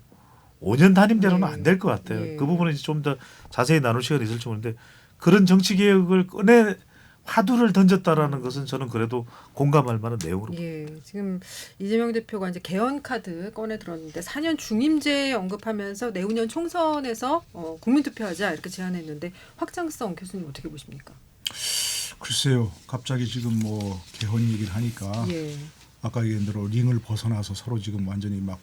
5년 단임대로는 안 될 것 같아요. 그 부분은 좀 더 자세히 나눌 시간이 있을지 모르는데 그런 정치 개혁을 꺼내 화두를 던졌다라는 것은 저는 그래도 공감할 만한 내용으로. 예, 지금 이재명 대표가 이제 개헌 카드 꺼내 들었는데 4년 중임제 언급하면서 내후년 총선에서 국민투표하자 이렇게 제안했는데 확장성 교수님 어떻게 보십니까? 글쎄요. 갑자기 지금 뭐 개헌 얘기를 하니까 아까 얘기한 대로 링을 벗어나서 서로 지금 완전히 막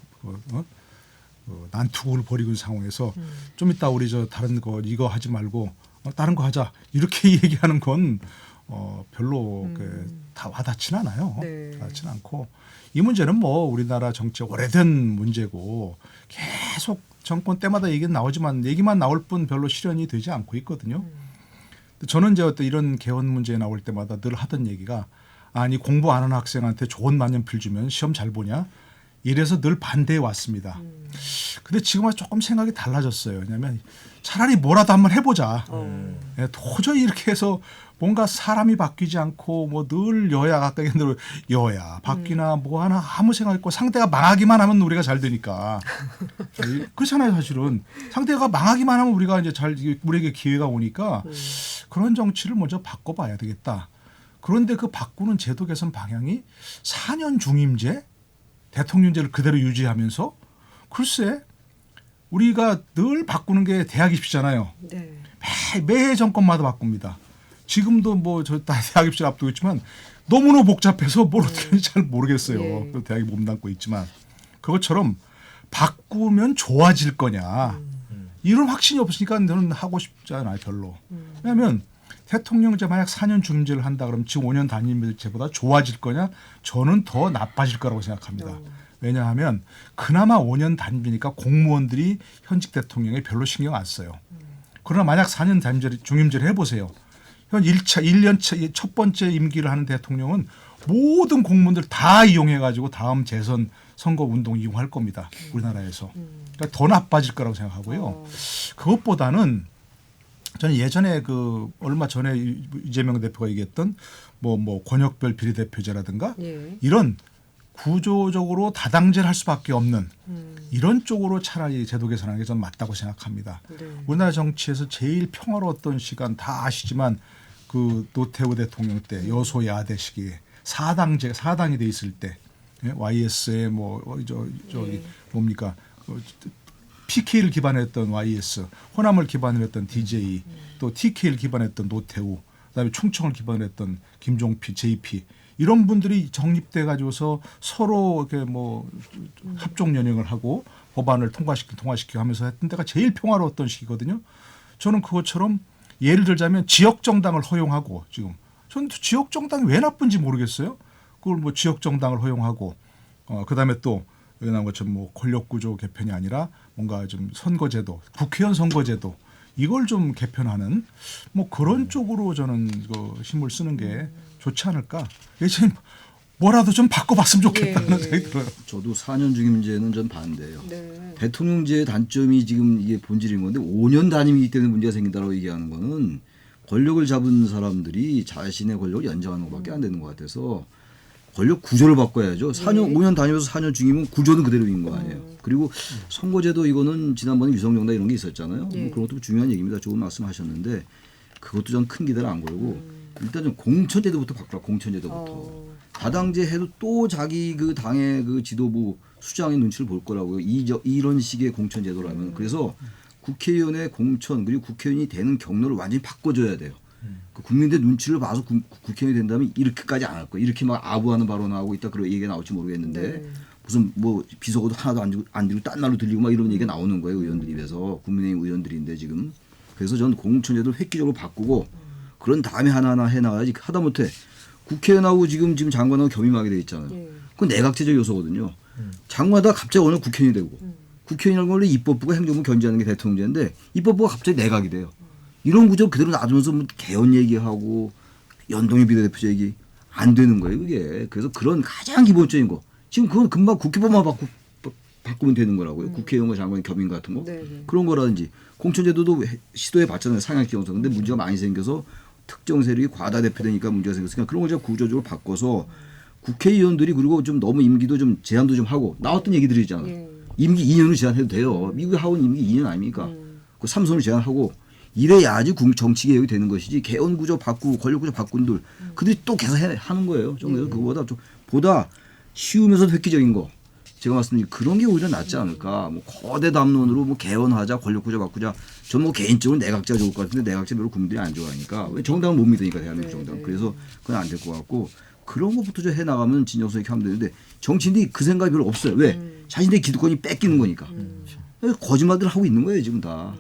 난투를 벌이고 있는 상황에서 좀 이따 우리 저 다른 거 이거 하지 말고 다른 거 하자 이렇게 얘기하는 건 별로 다 와닿지는 않아요. 와닿지는 않고 이 문제는 뭐 우리나라 정치 오래된 문제고 계속 정권 때마다 얘기는 나오지만 얘기만 나올 뿐 별로 실현이 되지 않고 있거든요. 저는 이제 어떤 이런 개헌 문제 나올 때마다 늘 하던 얘기가 아니 공부 안 하는 학생한테 좋은 만년필 주면 시험 잘 보냐 이래서 늘 반대해 왔습니다. 근데 지금은 조금 생각이 달라졌어요. 왜냐하면 차라리 뭐라도 한번 해보자. 도저히 이렇게 해서 뭔가 사람이 바뀌지 않고 뭐 늘 여야 아까 얘기한 대로 여야 바뀌나 뭐 하나 아무 생각 없고 상대가 망하기만 하면 우리가 잘 되니까 그렇잖아요. 사실은 상대가 망하기만 하면 우리가 이제 우리에게 기회가 오니까 그런 정치를 먼저 바꿔봐야 되겠다. 그런데 그 바꾸는 제도 개선 방향이 4년 중임제 대통령제를 그대로 유지하면서 글쎄 우리가 늘 바꾸는 게 대학 입시잖아요. 매 정권마다 바꿉니다. 지금도 뭐 저 대학 입시를 앞두고 있지만 너무나 복잡해서 뭘 어떻게 하는지 잘 모르겠어요. 또 대학이 몸담고 있지만 그것처럼 바꾸면 좋아질 거냐 이런 확신이 없으니까 저는 하고 싶지 않아요. 별로. 왜냐하면 대통령제 만약 4년 중임제를 한다 그러면 지금 5년 단임제보다 좋아질 거냐? 저는 더 나빠질 거라고 생각합니다. 왜냐하면 그나마 5년 단임제니까 공무원들이 현직 대통령에 별로 신경 안 써요. 그러나 만약 4년 단임제 중임제를 해보세요. 현 1년차 첫 번째 임기를 하는 대통령은 모든 공무원들 다 이용해가지고 다음 재선 선거 운동 이용할 겁니다. 우리나라에서. 그러니까 더 나빠질 거라고 생각하고요. 그것보다는 저는 예전에 얼마 전에 이재명 대표가 얘기했던 뭐 권역별 비례대표제라든가 이런 구조적으로 다당제를 할 수밖에 없는 이런 쪽으로 차라리 제도 개선하는 게 저는 맞다고 생각합니다. 우리나라 정치에서 제일 평화로웠던 시간 다 아시지만 노태우 대통령 때 여소야대 시기에 4당이 돼 있을 때 YS에 뭡니까 PK를 기반했던 YS, 호남을 기반했던 DJ, 또 TK를 기반했던 노태우, 그다음에 충청을 기반했던 김종필, JP 이런 분들이 정립돼 가지고서 서로 이렇게 뭐 합종 연행을 하고 법안을 통과시키고 하면서 했던 때가 제일 평화로웠던 시기거든요. 저는 그것처럼 예를 들자면 지역 정당을 허용하고 지금 저는 지역 정당이 왜 나쁜지 모르겠어요. 그걸 뭐 지역 정당을 허용하고 그다음에 또 여기 나온 것처럼 뭐 권력구조 개편이 아니라 뭔가 좀 선거제도, 국회의원 선거제도 이걸 좀 개편하는 뭐 그런 쪽으로 저는 힘을 쓰는 게 좋지 않을까. 예전에 뭐라도 좀 바꿔봤으면 좋겠다는 생각이 들어요. 저도 4년 중임제는 전 반대예요. 대통령제의 단점이 지금 이게 본질인 건데 5년 단임이기 때문에 문제가 생긴다고 얘기하는 거는 권력을 잡은 사람들이 자신의 권력을 연장하는 것밖에 안 되는 것 같아서 권력 구조를 바꿔야죠. 5년 다니면서 4년 중이면 구조는 그대로인 거 아니에요. 그리고 선거제도 이거는 지난번에 유성정당 이런 게 있었잖아요. 그런 것도 중요한 얘기입니다. 좋은 말씀하셨는데 그것도 전 큰 기대를 안 걸고 일단 좀 공천제도부터 바꾸라. 공천제도부터. 다당제 해도 또 자기 그 당의 그 지도부 수장의 눈치를 볼 거라고요. 이런 식의 공천제도라면. 그래서 국회의원의 공천 그리고 국회의원이 되는 경로를 완전히 바꿔줘야 돼요. 그 국민들 눈치를 봐서 국회의원이 된다면 이렇게까지 안 할 거예요. 이렇게 막 아부하는 발언하고 있다 그런 얘기가 나올지 모르겠는데 무슨 뭐 비속어도 하나도 안 들리고 딴 말로 들리고 막 이런 얘기가 나오는 거예요. 의원들 입에서. 국민의힘 의원들인데 지금. 그래서 저는 공천제도를 획기적으로 바꾸고 그런 다음에 하나하나 해나가야지. 하다못해 국회의원하고 지금 장관하고 겸임하게 돼 있잖아요. 그건 내각제적 요소거든요. 장관하다가 갑자기 오늘 국회의원이 되고 국회의원이라는 건 원래 입법부가 행정부 견제하는 게 대통령제인데 입법부가 갑자기 내각이 돼요. 이런 구조 그대로 놔두면서 뭐 개헌 얘기하고 연동형 비례대표 얘기 안 되는 거예요, 그게. 그래서 그런 가장 기본적인 거. 지금 그건 금방 국회법만 바꾸면 되는 거라고요. 국회의원과 장관의 겸임 같은 거. 네네. 그런 거라든지 공천제도도 시도해 봤잖아요. 상향기형성. 근데 문제가 많이 생겨서 특정 세력이 과다 대표되니까 문제가 생겼으니까 그런 걸 제가 구조적으로 바꿔서 국회의원들이 그리고 좀 너무 임기도 좀 제한도 좀 하고 나왔던 얘기들이 있잖아요. 임기 2년을 제한해도 돼요. 미국의 하원 임기 2년 아닙니까? 그 3선을 제한하고 이래야지 정치 개혁이 되는 것이지 개헌 구조 바꾸고 권력 구조 바꾼들 그들이 또 계속 하는 거예요. 좀 그거보다 좀 보다 쉬우면서도 획기적인 거. 제가 말씀드린 그런 게 오히려 낫지 않을까. 뭐 거대 담론으로 뭐 개헌하자, 권력 구조 바꾸자. 저는 뭐 개인적으로 내각제가 좋을 것 같은데 내각제 별로 국민들이 안 좋아하니까 왜 정당을 못 믿으니까 대한민국 정당. 그래서 그건 안 될 것 같고 그런 것부터 좀 해나가면 진정성 있게 하면 되는데 정치인들이 그 생각이 별로 없어요. 왜? 자신들의 기득권이 뺏기는 거니까. 거짓말들 하고 있는 거예요 지금 다.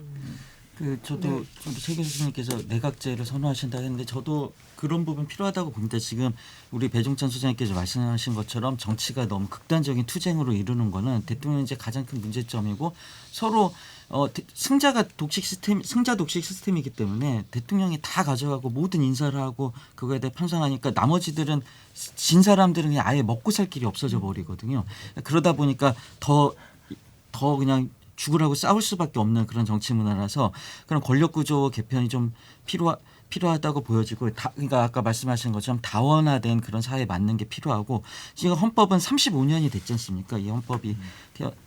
저도 최 교수님께서 내각제를 선호하신다 했는데 저도 그런 부분 필요하다고 봅니다. 지금 우리 배종찬 소장님께서 말씀하신 것처럼 정치가 너무 극단적인 투쟁으로 이루는 거는 대통령이 이제 가장 큰 문제점이고 서로 승자 독식 시스템이기 때문에 대통령이 다 가져가고 모든 인사를 하고 그거에 대해 편성하니까 나머지들은 진 사람들은 그냥 아예 먹고 살 길이 없어져 버리거든요. 그러다 보니까 더 그냥 죽으라고 싸울 수밖에 없는 그런 정치 문화라서 그런 권력 구조 개편이 좀 필요하다고 보여지고 그러니까 아까 말씀하신 것처럼 다원화된 그런 사회에 맞는 게 필요하고 지금 헌법은 35년이 됐지 않습니까? 이 헌법이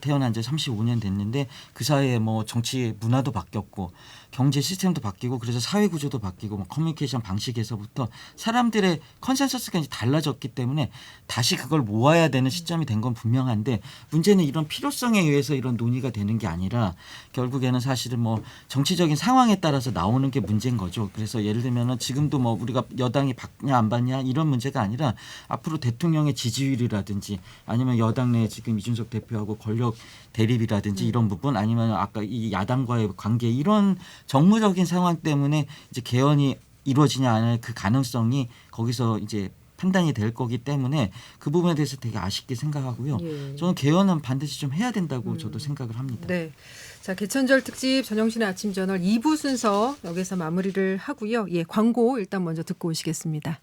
태어난 지 35년 됐는데 그 사이에 뭐 정치 문화도 바뀌었고 경제 시스템도 바뀌고 그래서 사회 구조도 바뀌고 뭐 커뮤니케이션 방식에서부터 사람들의 컨센서스가 이제 달라졌기 때문에 다시 그걸 모아야 되는 시점이 된 건 분명한데 문제는 이런 필요성에 의해서 이런 논의가 되는 게 아니라 결국에는 사실은 뭐 정치적인 상황에 따라서 나오는 게 문제인 거죠. 그래서 예를 들면은 지금도 뭐 우리가 여당이 받냐 안 받냐 이런 문제가 아니라 앞으로 대통령의 지지율이라든지 아니면 여당 내 지금 이준석 대표하고 권력 대립이라든지 이런 부분 아니면 아까 이 야당과의 관계 이런 정무적인 상황 때문에 이제 개헌이 이루어지냐 안 할 그 가능성이 거기서 이제 판단이 될 거기 때문에 그 부분에 대해서 되게 아쉽게 생각하고요. 저는 개헌은 반드시 좀 해야 된다고 저도 생각을 합니다. 네. 자, 개천절 특집 전영신의 아침 저널 2부 순서 여기서 마무리를 하고요. 광고 일단 먼저 듣고 오시겠습니다.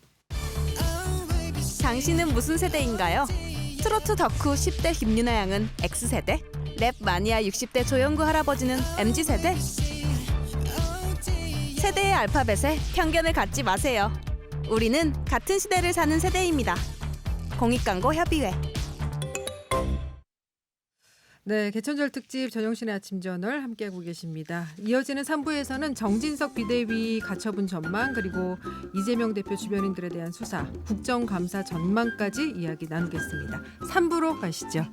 당신은 무슨 세대인가요? 트로트 덕후 10대 김유나 양은 X세대? 랩 마니아 60대 조영구 할아버지는 MZ세대? 세대의 알파벳에 편견을 갖지 마세요. 우리는 같은 시대를 사는 세대입니다. 공익광고 협의회. 네, 개천절 특집 전영신의 아침 저널 함께하고 계십니다. 이어지는 3부에서는 정진석 비대위 가처분 전망 그리고 이재명 대표 주변인들에 대한 수사, 국정감사 전망까지 이야기 나누겠습니다. 3부로 가시죠.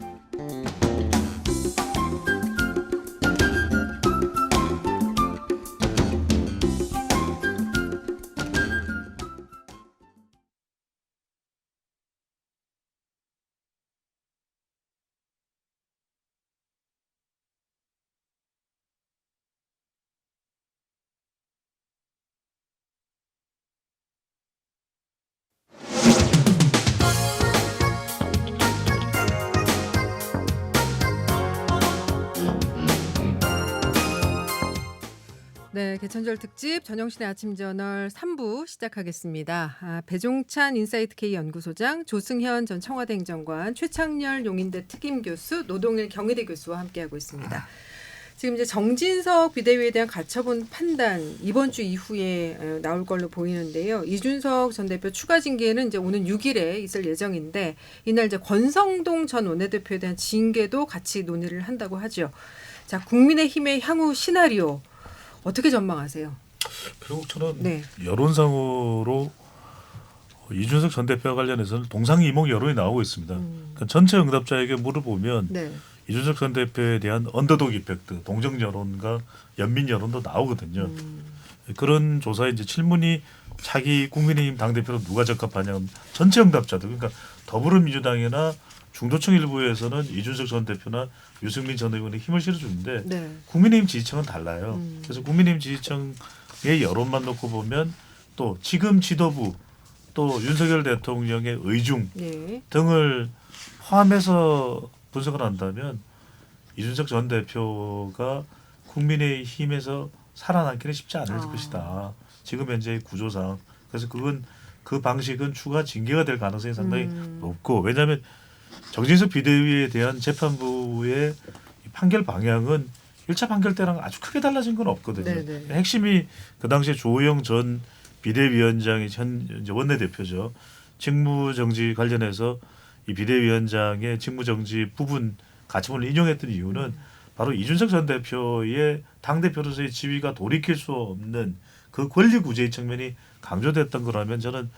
네, 개천절 특집 전영신의 아침 저널 3부 시작하겠습니다. 배종찬 인사이트 K 연구소장, 조승현 전 청와대 행정관, 최창렬 용인대 특임 교수, 노동일 경희대 교수와 함께하고 있습니다. 지금 이제 정진석 비대위에 대한 가처분 판단 이번 주 이후에 나올 걸로 보이는데요. 이준석 전 대표 추가 징계는 이제 오는 6일에 있을 예정인데 이날 이제 권성동 전 원내대표에 대한 징계도 같이 논의를 한다고 하죠. 자, 국민의힘의 향후 시나리오 어떻게 전망하세요? 결국 저는 여론상으로 이준석 전 대표와 관련해서는 동상이몽 여론이 나오고 있습니다. 그러니까 전체 응답자에게 물어보면 이준석 전 대표에 대한 언더독 이펙트, 동정 여론과 연민 여론도 나오거든요. 그런 조사에 이제 질문이 자기 국민의힘 당대표로 누가 적합하냐 전체 응답자들 그러니까 더불어민주당이나 중도층 일부에서는 이준석 전 대표나 유승민 전 의원이 힘을 실어주는데 국민의힘 지지층은 달라요. 그래서 국민의힘 지지층의 여론만 놓고 보면 또 지금 지도부 또 윤석열 대통령의 의중 등을 포함해서 분석을 한다면 이준석 전 대표가 국민의힘에서 살아남기는 쉽지 않을 것이다. 지금 현재의 구조상. 그래서 그건 그 방식은 추가 징계가 될 가능성이 상당히 높고 왜냐하면 정진석 비대위에 대한 재판부의 판결 방향은 1차 판결 때랑 아주 크게 달라진 건 없거든요. 네네. 핵심이 그 당시에 조호영 전 비대위원장이 현 이제 원내대표죠. 직무정지 관련해서 이 비대위원장의 직무정지 부분 가처분을 인용했던 이유는 바로 이준석 전 대표의 당대표로서의 지위가 돌이킬 수 없는 그 권리 구제의 측면이 강조됐던 거라면 저는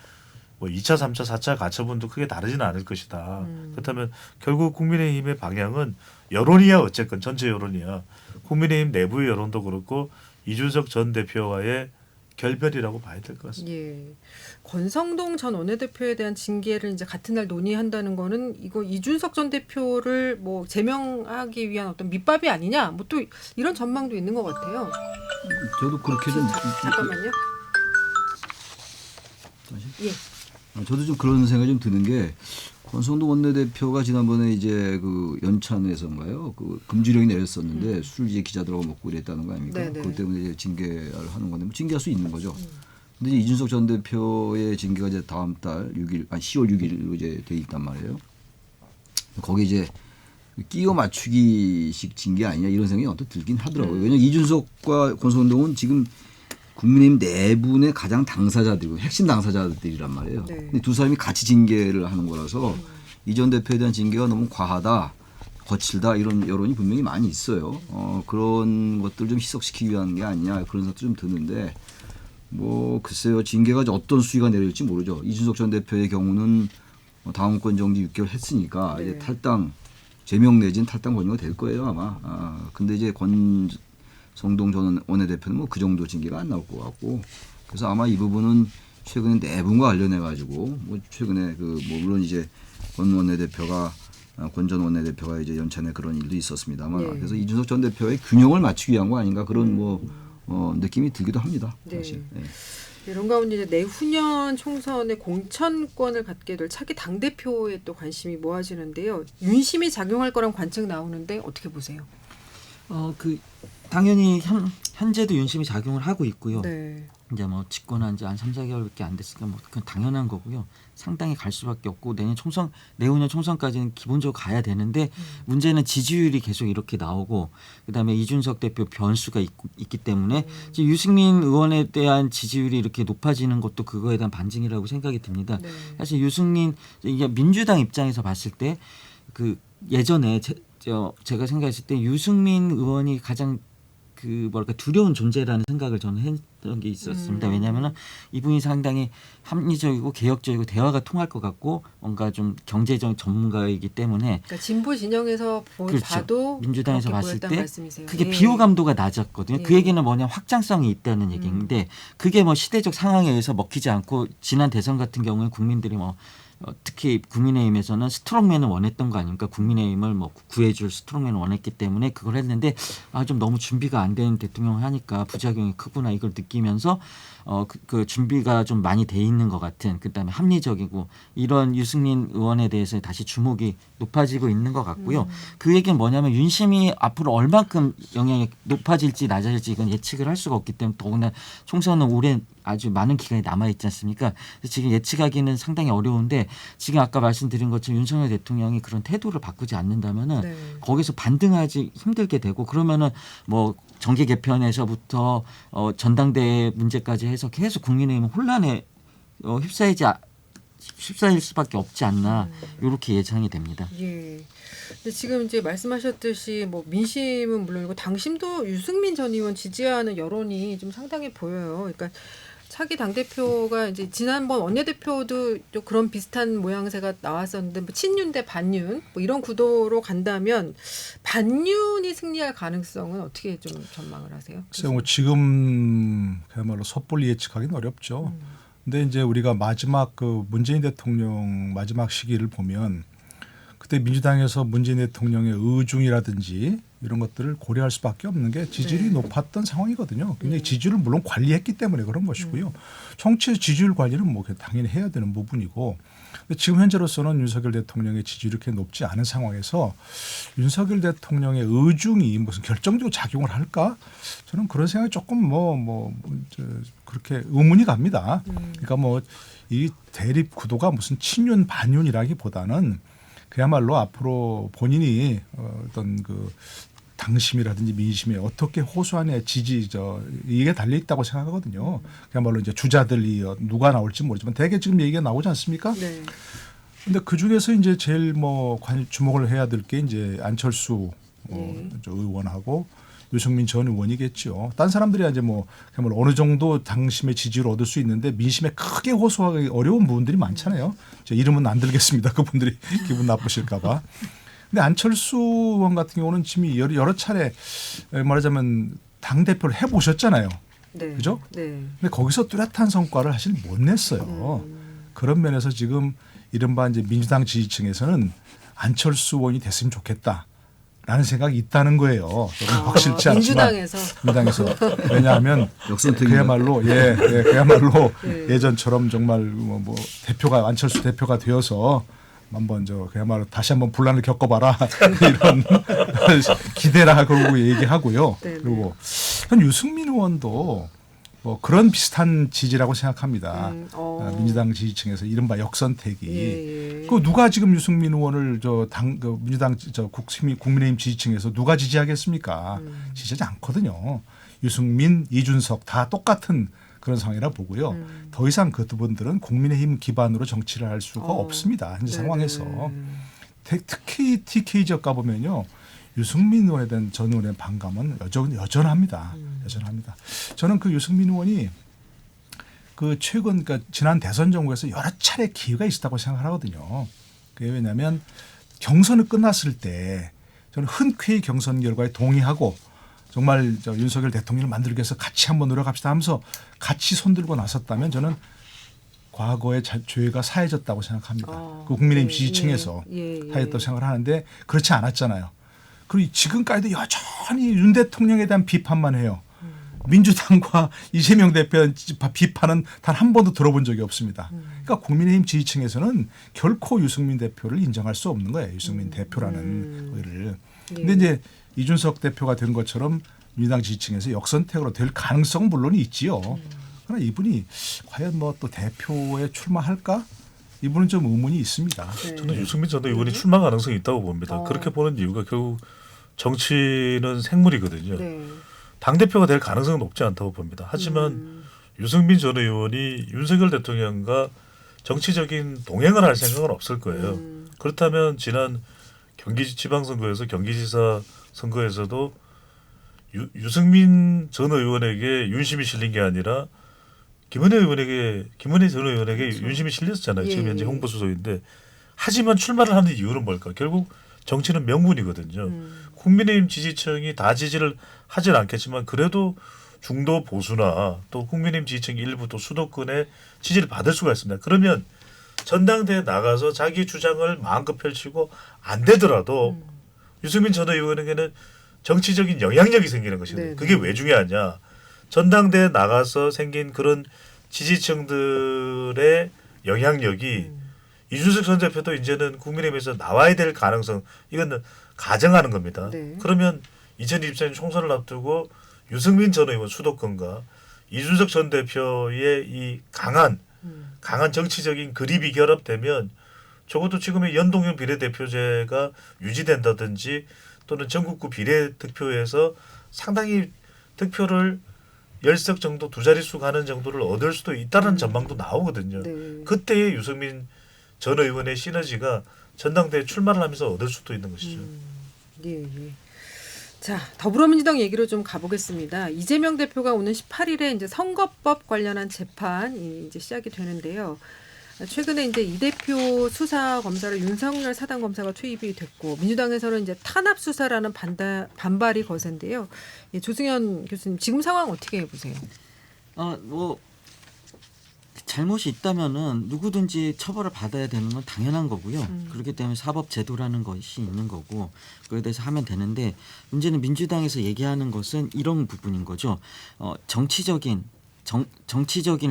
뭐 2차, 3차, 4차 가처분도 크게 다르지는 않을 것이다. 그렇다면 결국 국민의힘의 방향은 여론이야 어쨌건 전체 여론이야. 국민의힘 내부의 여론도 그렇고 이준석 전 대표와의 결별이라고 봐야 될 것 같습니다. 예. 권성동 전 원내대표에 대한 징계를 이제 같은 날 논의한다는 거는 이거 이준석 전 대표를 뭐 제명하기 위한 어떤 밑밥이 아니냐? 뭐 또 이런 전망도 있는 것 같아요. 저도 그렇게 좀 잠깐만요. 예. 저도 좀 그런 생각이 좀 드는 게 권성동 원내대표가 지난번에 이제 그 연찬에서인가요? 그 금지령이 내렸었는데 술 이제 기자들하고 먹고 이랬다는 거 아닙니까? 네네. 그것 때문에 이제 징계를 하는 건데 뭐 징계할 수 있는 거죠. 근데 이제 이준석 전 대표의 징계가 이제 다음 달 10월 6일로 이제 돼 있단 말이에요. 거기 이제 끼워 맞추기식 징계 아니냐 이런 생각이 언뜻 들긴 하더라고요. 왜냐하면 이준석과 권성동은 지금 국민의힘 내분의 가장 당사자들이고 핵심 당사자들이란 말이에요. 네. 근데 두 사람이 같이 징계를 하는 거라서 이 전 대표에 대한 징계가 너무 과하다, 거칠다 이런 여론이 분명히 많이 있어요. 그런 것들 좀 희석시키기 위한 게 아니냐 그런 생각도 좀 드는데 뭐 글쎄요 징계가 어떤 수위가 내릴지 모르죠. 이준석 전 대표의 경우는 당원권 정지 6개월 했으니까 네. 이제 탈당 제명 내지는 탈당 권유가 될 거예요 아마. 근데 이제 권성동 전 원내대표는 뭐 그 정도 징계가 안 나올 것 같고 그래서 아마 이 부분은 최근에 내분과 관련해 가지고 뭐 최근에 그 뭐 물론 이제 권 원내대표가 권 전 원내대표가 이제 연찬에 그런 일도 있었습니다만 예. 그래서 이준석 전 대표의 균형을 맞추기 위한 거 아닌가 그런 뭐 느낌이 들기도 합니다. 사실. 네. 예. 이런 가운데 이제 내후년 총선에 공천권을 갖게 될 차기 당 대표에 또 관심이 모아지는데요. 윤심이 작용할 거란 관측 나오는데 어떻게 보세요? 그 당연히 현재도 윤심이 작용을 하고 있고요. 네. 이제 뭐 집권한 지 한 3, 4개월밖에 안 됐으니까 뭐 그건 당연한 거고요. 상당히 갈 수밖에 없고 내후년 총선까지는 기본적으로 가야 되는데 문제는 지지율이 계속 이렇게 나오고 그다음에 이준석 대표 변수가 있기 때문에 이제 유승민 의원에 대한 지지율이 이렇게 높아지는 것도 그거에 대한 반증이라고 생각이 듭니다. 네. 사실 유승민 이게 민주당 입장에서 봤을 때 그 예전에 제가 생각했을 때 유승민 의원이 가장 그 뭐랄까 두려운 존재라는 생각을 저는 했던 게 있었습니다. 왜냐하면은 이분이 상당히 합리적이고 개혁적이고 대화가 통할 것 같고 뭔가 좀 경제적 전문가이기 때문에 그러니까 진보 진영에서 그렇죠. 봐도 민주당에서 그렇게 봤을 보였다는 때 말씀이세요. 그게 예. 비호감도가 낮았거든요. 예. 그 얘기는 뭐냐 확장성이 있다는 얘기인데 그게 뭐 시대적 상황에 의해서 먹히지 않고 지난 대선 같은 경우에 국민들이 뭐 특히 국민의힘에서는 스트롱맨을 원했던 거 아닙니까? 국민의힘을 뭐 구해줄 스트롱맨을 원했기 때문에 그걸 했는데 좀 너무 준비가 안 된 대통령을 하니까 부작용이 크구나 이걸 느끼면서 그 준비가 좀 많이 돼 있는 것 같은 그다음에 합리적이고 이런 유승민 의원에 대해서 다시 주목이 높아지고 있는 것 같고요. 그 얘기는 뭐냐면 윤심이 앞으로 얼만큼 영향이 높아질지 낮아질지 이건 예측을 할 수가 없기 때문에 더구나 총선은 올해 아주 많은 기간이 남아있지 않습니까? 지금 예측하기는 상당히 어려운데 지금 아까 말씀드린 것처럼 윤석열 대통령이 그런 태도를 바꾸지 않는다면은 네. 거기서 반등하지 힘들게 되고 그러면은 뭐 정계 개편에서부터 전당대회 문제까지 해서 계속 국민의힘은 혼란에 휩싸일 수밖에 없지 않나 이렇게 예상이 됩니다. 예. 근데 지금 이제 말씀하셨듯이 뭐 민심은 물론이고 당심도 유승민 전 의원 지지하는 여론이 좀 상당히 보여요. 그러니까 차기 당대표가 이제 지난번 원내대표도 좀 그런 비슷한 모양새가 나왔었는데 뭐 친윤 대 반윤 뭐 이런 구도로 간다면 반윤이 승리할 가능성은 어떻게 좀 전망을 하세요? 글쎄요, 뭐 지금 그야말로 섣불리 예측하기는 어렵죠. 근데 이제 우리가 마지막 그 문재인 대통령 마지막 시기를 보면 그때 민주당에서 문재인 대통령의 의중이라든지 이런 것들을 고려할 수밖에 없는 게 지지율이 높았던 상황이거든요. 굉장히 지지율을 물론 관리했기 때문에 그런 것이고요. 정치의 지지율 관리는 뭐 당연히 해야 되는 부분이고 근데 지금 현재로서는 윤석열 대통령의 지지율이 이렇게 높지 않은 상황에서 윤석열 대통령의 의중이 무슨 결정적으로 작용을 할까? 저는 그런 생각이 조금 그렇게 의문이 갑니다. 그러니까 뭐 이 대립 구도가 무슨 친윤 반윤이라기보다는 그야말로 앞으로 본인이 어떤 그 당심이라든지 민심에 어떻게 호소하느냐의 이게 달려 있다고 생각하거든요. 그야말로 이제 주자들이 누가 나올지 모르지만 대개 지금 얘기가 나오지 않습니까? 네. 근데 그 중에서 이제 제일 주목을 해야 될 게 이제 안철수 의원하고 유승민 전 의원이겠죠. 딴 사람들이 이제 그야말로 어느 정도 당심의 지지를 얻을 수 있는데 민심에 크게 호소하기 어려운 부분들이 많잖아요. 제 이름은 안 들겠습니다. 그분들이 기분 나쁘실까 봐. 근데 안철수 의원 같은 경우는 지금 여러 차례 말하자면 당대표를 해보셨잖아요. 네. 그죠? 네. 근데 거기서 뚜렷한 성과를 사실 못 냈어요. 그런 면에서 지금 이른바 이제 민주당 지지층에서는 안철수 의원이 됐으면 좋겠다. 라는 생각이 있다는 거예요. 확실치 않지만 민주당에서 왜냐하면 그야말로 그야말로 예전처럼 정말 대표가 안철수 대표가 되어서 한번 그야말로 다시 한번 분란을 겪어봐라 이런 기대라 그러고 얘기하고요. 네네. 그리고 현 유승민 의원도 그런 비슷한 지지라고 생각합니다. 민주당 지지층에서 이른바 역선택이. 그 누가 지금 유승민 의원을 민주당 국민의힘 지지층에서 누가 지지하겠습니까? 지지하지 않거든요. 유승민, 이준석 다 똑같은 그런 상황이라 보고요. 더 이상 그 두 분들은 국민의힘 기반으로 정치를 할 수가 없습니다. 현재 상황에서. 특히 TK 지역 가보면요. 유승민 의원에 대한 전 의원의 반감은 여전합니다. 여전합니다. 저는 그 유승민 의원이 그러니까 지난 대선 정국에서 여러 차례 기회가 있었다고 생각하거든요. 그게 왜냐하면 경선을 끝났을 때 저는 흔쾌히 경선 결과에 동의하고 정말 윤석열 대통령을 만들기 위해서 같이 한번 노력합시다 하면서 같이 손들고 나섰다면 저는 과거의 죄가 사해졌다고 생각합니다. 그 국민의힘 지지층에서 사해졌다고 생각을 하는데 그렇지 않았잖아요. 그리고 지금까지도 여전히 윤 대통령에 대한 비판만 해요. 민주당과 이재명 대표의 비판은 단 한 번도 들어본 적이 없습니다. 그러니까 국민의힘 지지층에서는 결코 유승민 대표를 인정할 수 없는 거예요. 유승민 대표라는 거를. 근데 이제 이준석 대표가 된 것처럼 민주당 지지층에서 역선택으로 될 가능성은 물론 있지요. 그러나 이분이 과연 또 대표에 출마할까? 이분은 좀 의문이 있습니다. 저는 유승민 전 의원이 출마 가능성이 있다고 봅니다. 그렇게 보는 이유가 결국 정치는 생물이거든요. 당대표가 될 가능성은 높지 않다고 봅니다. 하지만 유승민 전 의원이 윤석열 대통령과 정치적인 동행을 할 생각은 없을 거예요. 그렇다면 지난 경기지방선거에서 경기지사 선거에서도 유승민 전 의원에게 윤심이 실린 게 아니라 김은혜 전 의원에게 그렇죠. 윤심이 실렸잖아요. 지금 현재 홍보수석인데. 하지만 출마를 하는 이유는 뭘까? 결국 정치는 명분이거든요. 국민의힘 지지층이 다 지지를 하진 않겠지만 그래도 중도 보수나 또 국민의힘 지지층 일부 또 수도권의 지지를 받을 수가 있습니다. 그러면 전당대회에 나가서 자기 주장을 마음껏 펼치고 안 되더라도 유승민 전 의원에게는 정치적인 영향력이 생기는 것이거든요. 그게 왜 중요하냐. 전당대회에 나가서 생긴 그런 지지층들의 영향력이 이준석 전 대표도 이제는 국민의힘에서 나와야 될 가능성 이건 가정하는 겁니다. 그러면 2024년 총선을 앞두고 유승민 전 의원 수도권과 이준석 전 대표의 이 강한 정치적인 그립이 결합되면 적어도 지금의 연동형 비례대표제가 유지된다든지 또는 전국구 비례득표에서 상당히 득표를 10석 정도 두 자릿수 가는 정도를 얻을 수도 있다는 전망도 나오거든요. 그때의 유승민 전 의원의 시너지가 전당대회 출마를 하면서 얻을 수도 있는 것이죠. 자, 더불어민주당 얘기로 좀 가보겠습니다. 이재명 대표가 오는 18일에 이제 선거법 관련한 재판이 이제 시작이 되는데요. 최근에 이제 이 대표 수사 검사를 윤석열 사단 검사가 투입이 됐고 민주당에서는 이제 탄압 수사라는 반발이 거센데요. 조승현 교수님 지금 상황 어떻게 보세요? 잘못이 있다면은 누구든지 처벌을 받아야 되는 건 당연한 거고요. 그렇기 때문에 사법 제도라는 것이 있는 거고 그에 대해서 하면 되는데 문제는 민주당에서 얘기하는 것은 이런 부분인 거죠. 정치적인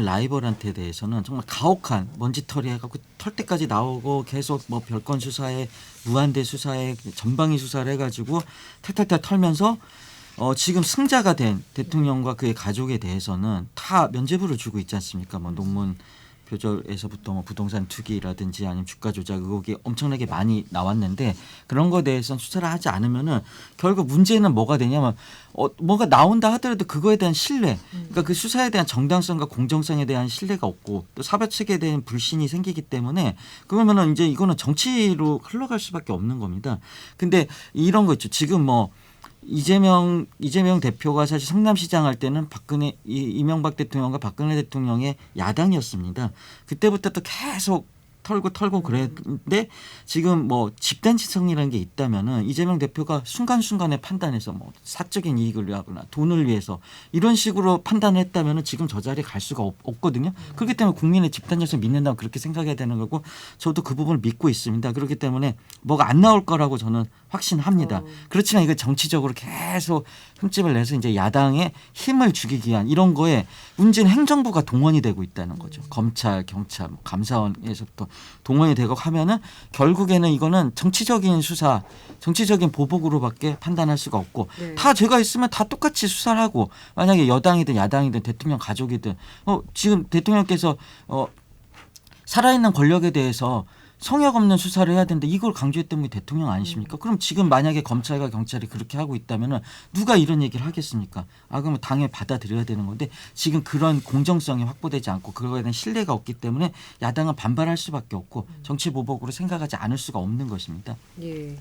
라이벌한테 대해서는 정말 가혹한 먼지털이 해갖고 털 때까지 나오고 계속 뭐 별건 수사에 무한대 수사에 전방위 수사를 해가지고 탈탈탈 털면서 지금 승자가 된 대통령과 그의 가족에 대해서는 다 면죄부를 주고 있지 않습니까? 뭐 논문 표절에서부터 뭐 부동산 투기라든지 아니면 주가 조작 의혹이 엄청나게 많이 나왔는데 그런 거에 대해서는 수사를 하지 않으면은 결국 문제는 뭐가 되냐면 뭐가 나온다 하더라도 그거에 대한 신뢰, 그러니까 그 수사에 대한 정당성과 공정성에 대한 신뢰가 없고 또 사법 체계에 대한 불신이 생기기 때문에 그러면은 이제 이거는 정치로 흘러갈 수밖에 없는 겁니다. 근데 이런 거 있죠. 지금 뭐 이재명 대표가 사실 성남시장 할 때는 이명박 대통령과 박근혜 대통령의 야당이었습니다. 그때부터 또 계속 털고 그랬는데 지금 뭐 집단지성이라는 게 있다면은 이재명 대표가 순간순간에 판단해서 뭐 사적인 이익을 위하거나 돈을 위해서 이런 식으로 판단을 했다면은 지금 저 자리에 갈 수가 없거든요. 그렇기 때문에 국민의 집단지성 믿는다면 그렇게 생각해야 되는 거고 저도 그 부분을 믿고 있습니다. 그렇기 때문에 뭐가 안 나올 거라고 저는 확신합니다. 그렇지만 이거 정치적으로 계속 흠집을 내서 이제 야당에 힘을 주기 위한 이런 거에 문제는 행정부가 동원이 되고 있다는 거죠. 검찰, 경찰, 뭐 감사원에서부터 동원이 되고 하면은 결국에는 이거는 정치적인 수사, 정치적인 보복으로밖에 판단할 수가 없고 네. 다 죄가 있으면 다 똑같이 수사를 하고 만약에 여당이든 야당이든 대통령 가족이든 지금 대통령께서 살아있는 권력에 대해서 성역 없는 수사를 해야 되는데 이걸 강조했던 분이 대통령 아니십니까? 그럼 지금 만약에 검찰과 경찰이 그렇게 하고 있다면 누가 이런 얘기를 하겠습니까? 그러면 당연히 받아들여야 되는 건데 지금 그런 공정성이 확보되지 않고 그거에 대한 신뢰가 없기 때문에 야당은 반발할 수밖에 없고 정치 보복으로 생각하지 않을 수가 없는 것입니다. 예,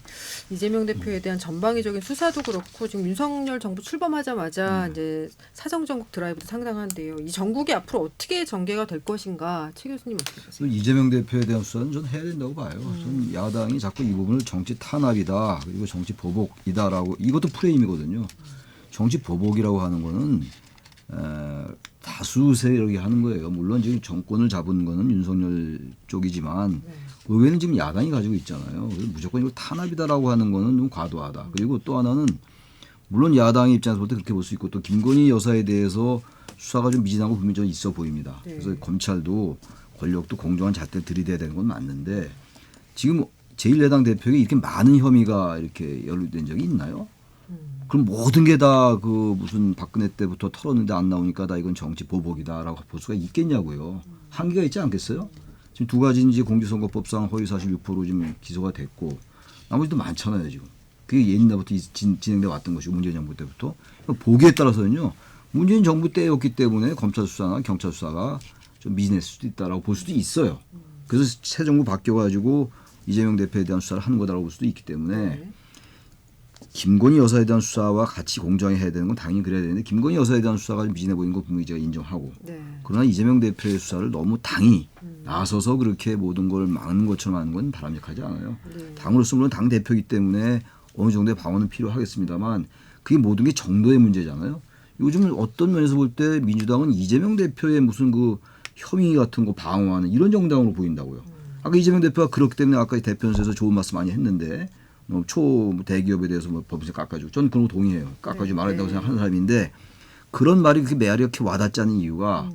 이재명 대표에 대한 전방위적인 수사도 그렇고 지금 윤석열 정부 출범하자마자 이제 사정정국 드라이브도 상당한데요. 이 정국이 앞으로 어떻게 전개가 될 것인가 최 교수님 어떻게 보세요? 이재명 대표에 대한 수사는 저는 해야 된다고 봐요. 저는 야당이 자꾸 이 부분을 정치 탄압이다 그리고 정치 보복이다라고 이것도 프레임이거든요. 정치 보복이라고 하는 거는 다수 세력이 하는 거예요. 물론 지금 정권을 잡은 거는 윤석열 쪽이지만 의회는 지금 야당이 가지고 있잖아요. 그래서 무조건 이거 탄압이다라고 하는 거는 좀 과도하다. 그리고 또 하나는 물론 야당의 입장에서 볼 때 그렇게 볼 수 있고 또 김건희 여사에 대해서 수사가 좀 미진하고 분명히 좀 있어 보입니다. 그래서 검찰도 권력도 공정한 잣대를 들이대야 되는 건 맞는데 지금 제1야당 대표에게 이렇게 많은 혐의가 이렇게 연루된 적이 있나요? 그럼 모든 게 다 그 무슨 박근혜 때부터 털었는데 안 나오니까 다 이건 정치 보복이다라고 볼 수가 있겠냐고요. 한계가 있지 않겠어요? 지금 두 가지 이제 공직선거법상 허위사실 유포로 지금 기소가 됐고 나머지도 많잖아요 지금. 그게 옛날부터 진행돼 왔던 것이고 문재인 정부 때부터. 보기에 따라서는요. 문재인 정부 때였기 때문에 검찰 수사나 경찰 수사가 좀 미진했을 수도 있다라고 볼 수도 있어요. 그래서 새 정부 바뀌어가지고 이재명 대표에 대한 수사를 하는 거다라고 볼 수도 있기 때문에 김건희 여사에 대한 수사와 같이 공정히 해야 되는 건 당연히 그래야 되는데 김건희 여사에 대한 수사가 좀 미진해 보이는 건 분명히 제가 인정하고 그러나 이재명 대표의 수사를 너무 당이 나서서 그렇게 모든 걸 막는 것처럼 하는 건 바람직하지 않아요. 당으로서 물론 당 대표이기 때문에 어느 정도의 방어는 필요하겠습니다만 그게 모든 게 정도의 문제잖아요. 요즘 어떤 면에서 볼 때 민주당은 이재명 대표의 무슨 그 혐의 같은 거 방어하는 이런 정당으로 보인다고요. 아까 이재명 대표가 그렇기 때문에 아까 대표연설에서 좋은 말씀 많이 했는데 대기업에 대해서 뭐 법에서 깎아주고 저는 그런 거 동의해요. 깎아주지 말아야 된다고 생각하는 사람인데 그런 말이 그렇게 메아리 이렇게 와닿지 않는 이유가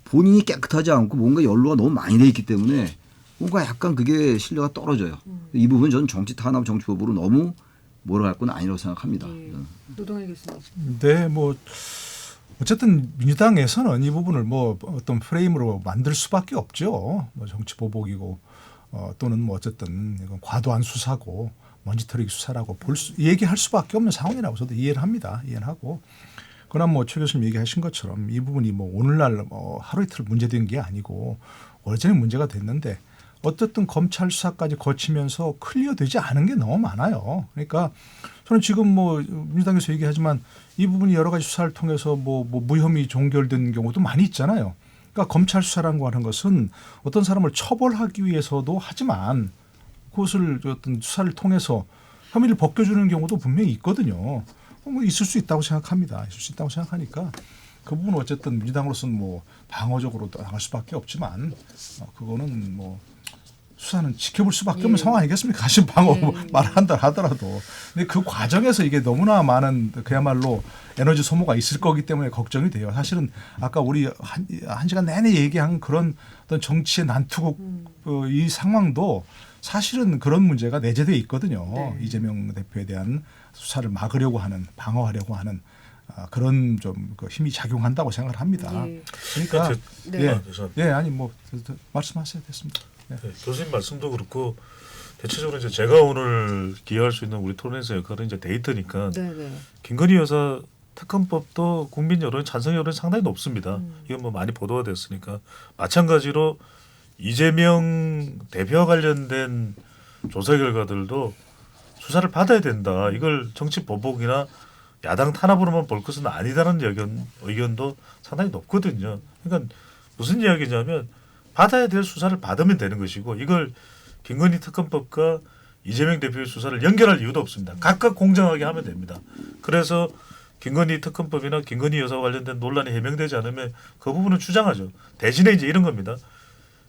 본인이 깨끗하지 않고 뭔가 연루가 너무 많이 돼 있기 때문에 뭔가 약간 그게 신뢰가 떨어져요. 이 부분은 저는 정치 탄압 정치법으로 너무 몰아갈 건 아니라고 생각합니다. 노동일 교수님. 네, 뭐 어쨌든 민주당에서는 이 부분을 뭐 어떤 프레임으로 만들 수밖에 없죠. 뭐 정치 보복이고 또는 뭐 어쨌든 이건 과도한 수사고 먼지털이기 수사라고 얘기할 수밖에 없는 상황이라고 저도 이해를 합니다. 이해를 하고. 그러나 뭐 최 교수님 얘기하신 것처럼 이 부분이 뭐 오늘날 하루 이틀 문제된 게 아니고 오래전에 문제가 됐는데 어쨌든 검찰 수사까지 거치면서 클리어되지 않은 게 너무 많아요. 그러니까 저는 지금 뭐 민주당에서 얘기하지만 이 부분이 여러 가지 수사를 통해서 뭐 무혐의 종결된 경우도 많이 있잖아요. 그러니까 검찰 수사라는 하는 것은 어떤 사람을 처벌하기 위해서도 하지만 그것을 어떤 수사를 통해서 혐의를 벗겨주는 경우도 분명히 있거든요. 뭐 있을 수 있다고 생각합니다. 있을 수 있다고 생각하니까 그 부분은 어쨌든 민주당으로서는 뭐 방어적으로 나갈 수밖에 없지만 그거는 뭐 수사는 지켜볼 수밖에 없는 상황 아니겠습니까? 사실 방어 말을 한다 하더라도. 근데 그 과정에서 이게 너무나 많은 그야말로 에너지 소모가 있을 거기 때문에 걱정이 돼요. 사실은 아까 우리 한 시간 내내 얘기한 그런 어떤 정치의 난투국 이 상황도 사실은 그런 문제가 내재되어 있거든요. 네. 이재명 대표에 대한 수사를 막으려고 하는, 방어하려고 하는 그런 좀 그 힘이 작용한다고 생각을 합니다. 예. 그러니까 네. 아니 뭐 말씀하셔야 됐습니다. 네. 네, 교수님 말씀도 그렇고 대체적으로 이제 제가 오늘 기여할 수 있는 우리 토론에서 역할은 이제 데이터니까 네. 김건희 여사 특검법도 국민 여론 찬성 여론이 상당히 높습니다. 이건 뭐 많이 보도가 됐으니까 마찬가지로 이재명 대표와 관련된 조사 결과들도 수사를 받아야 된다. 이걸 정치 보복이나 야당 탄압으로만 볼 것은 아니다는 의견도 상당히 높거든요. 그러니까 무슨 이야기냐면 받아야 될 수사를 받으면 되는 것이고 이걸 김건희 특검법과 이재명 대표의 수사를 연결할 이유도 없습니다. 각각 공정하게 하면 됩니다. 그래서 김건희 특검법이나 김건희 여사와 관련된 논란이 해명되지 않으면 그 부분은 주장하죠. 대신에 이제 이런 겁니다.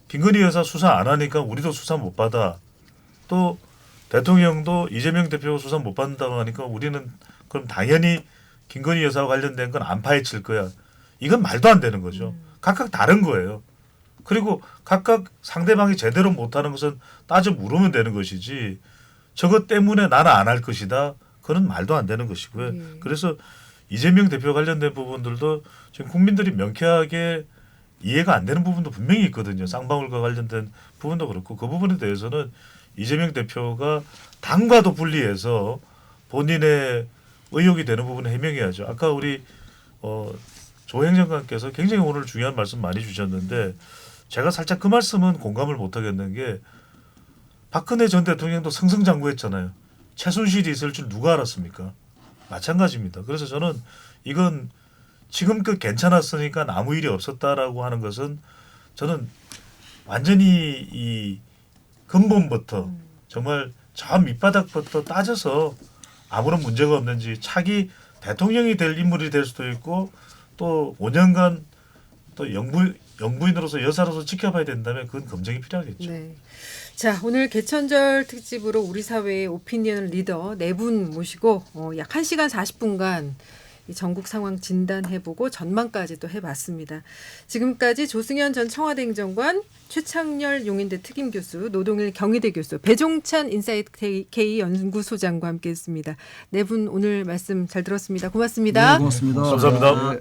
김건희 여사 수사 안 하니까 우리도 수사 못 받아. 또 대통령도 이재명 대표가 수사 못 받는다고 하니까 우리는 그럼 당연히 김건희 여사와 관련된 건 안 파헤칠 거야. 이건 말도 안 되는 거죠. 각각 다른 거예요. 그리고 각각 상대방이 제대로 못하는 것은 따져 물으면 되는 것이지 저것 때문에 나는 안 할 것이다. 그건 말도 안 되는 것이고요. 그래서 이재명 대표 관련된 부분들도 지금 국민들이 명쾌하게 이해가 안 되는 부분도 분명히 있거든요. 쌍방울과 관련된 부분도 그렇고 그 부분에 대해서는 이재명 대표가 당과도 분리해서 본인의 의혹이 되는 부분을 해명해야죠. 아까 우리 조 행정관께서 굉장히 오늘 중요한 말씀 많이 주셨는데 제가 살짝 그 말씀은 공감을 못 하겠는 게 박근혜 전 대통령도 승승장구했잖아요. 최순실이 있을 줄 누가 알았습니까? 마찬가지입니다. 그래서 저는 이건 지금껏 괜찮았으니까 아무 일이 없었다라고 하는 것은 저는 완전히 이 근본부터 정말 저 밑바닥부터 따져서 아무런 문제가 없는지 차기 대통령이 될 인물이 될 수도 있고 또 5년간 또 영부인으로서 여사로서 지켜봐야 된다면 그건 검증이 필요하겠죠. 네. 자, 오늘 개천절 특집으로 우리 사회의 오피니언 리더 4분 모시고 약 1시간 40분간 이 전국 상황 진단해보고 전망까지 또 해봤습니다. 지금까지 조승현 전 청와대 행정관, 최창렬 용인대 특임교수, 노동일 경희대 교수, 배종찬 인사이트 K 연구소장과 함께했습니다. 4분 오늘 말씀 잘 들었습니다. 고맙습니다. 네, 고맙습니다. 감사합니다. 네.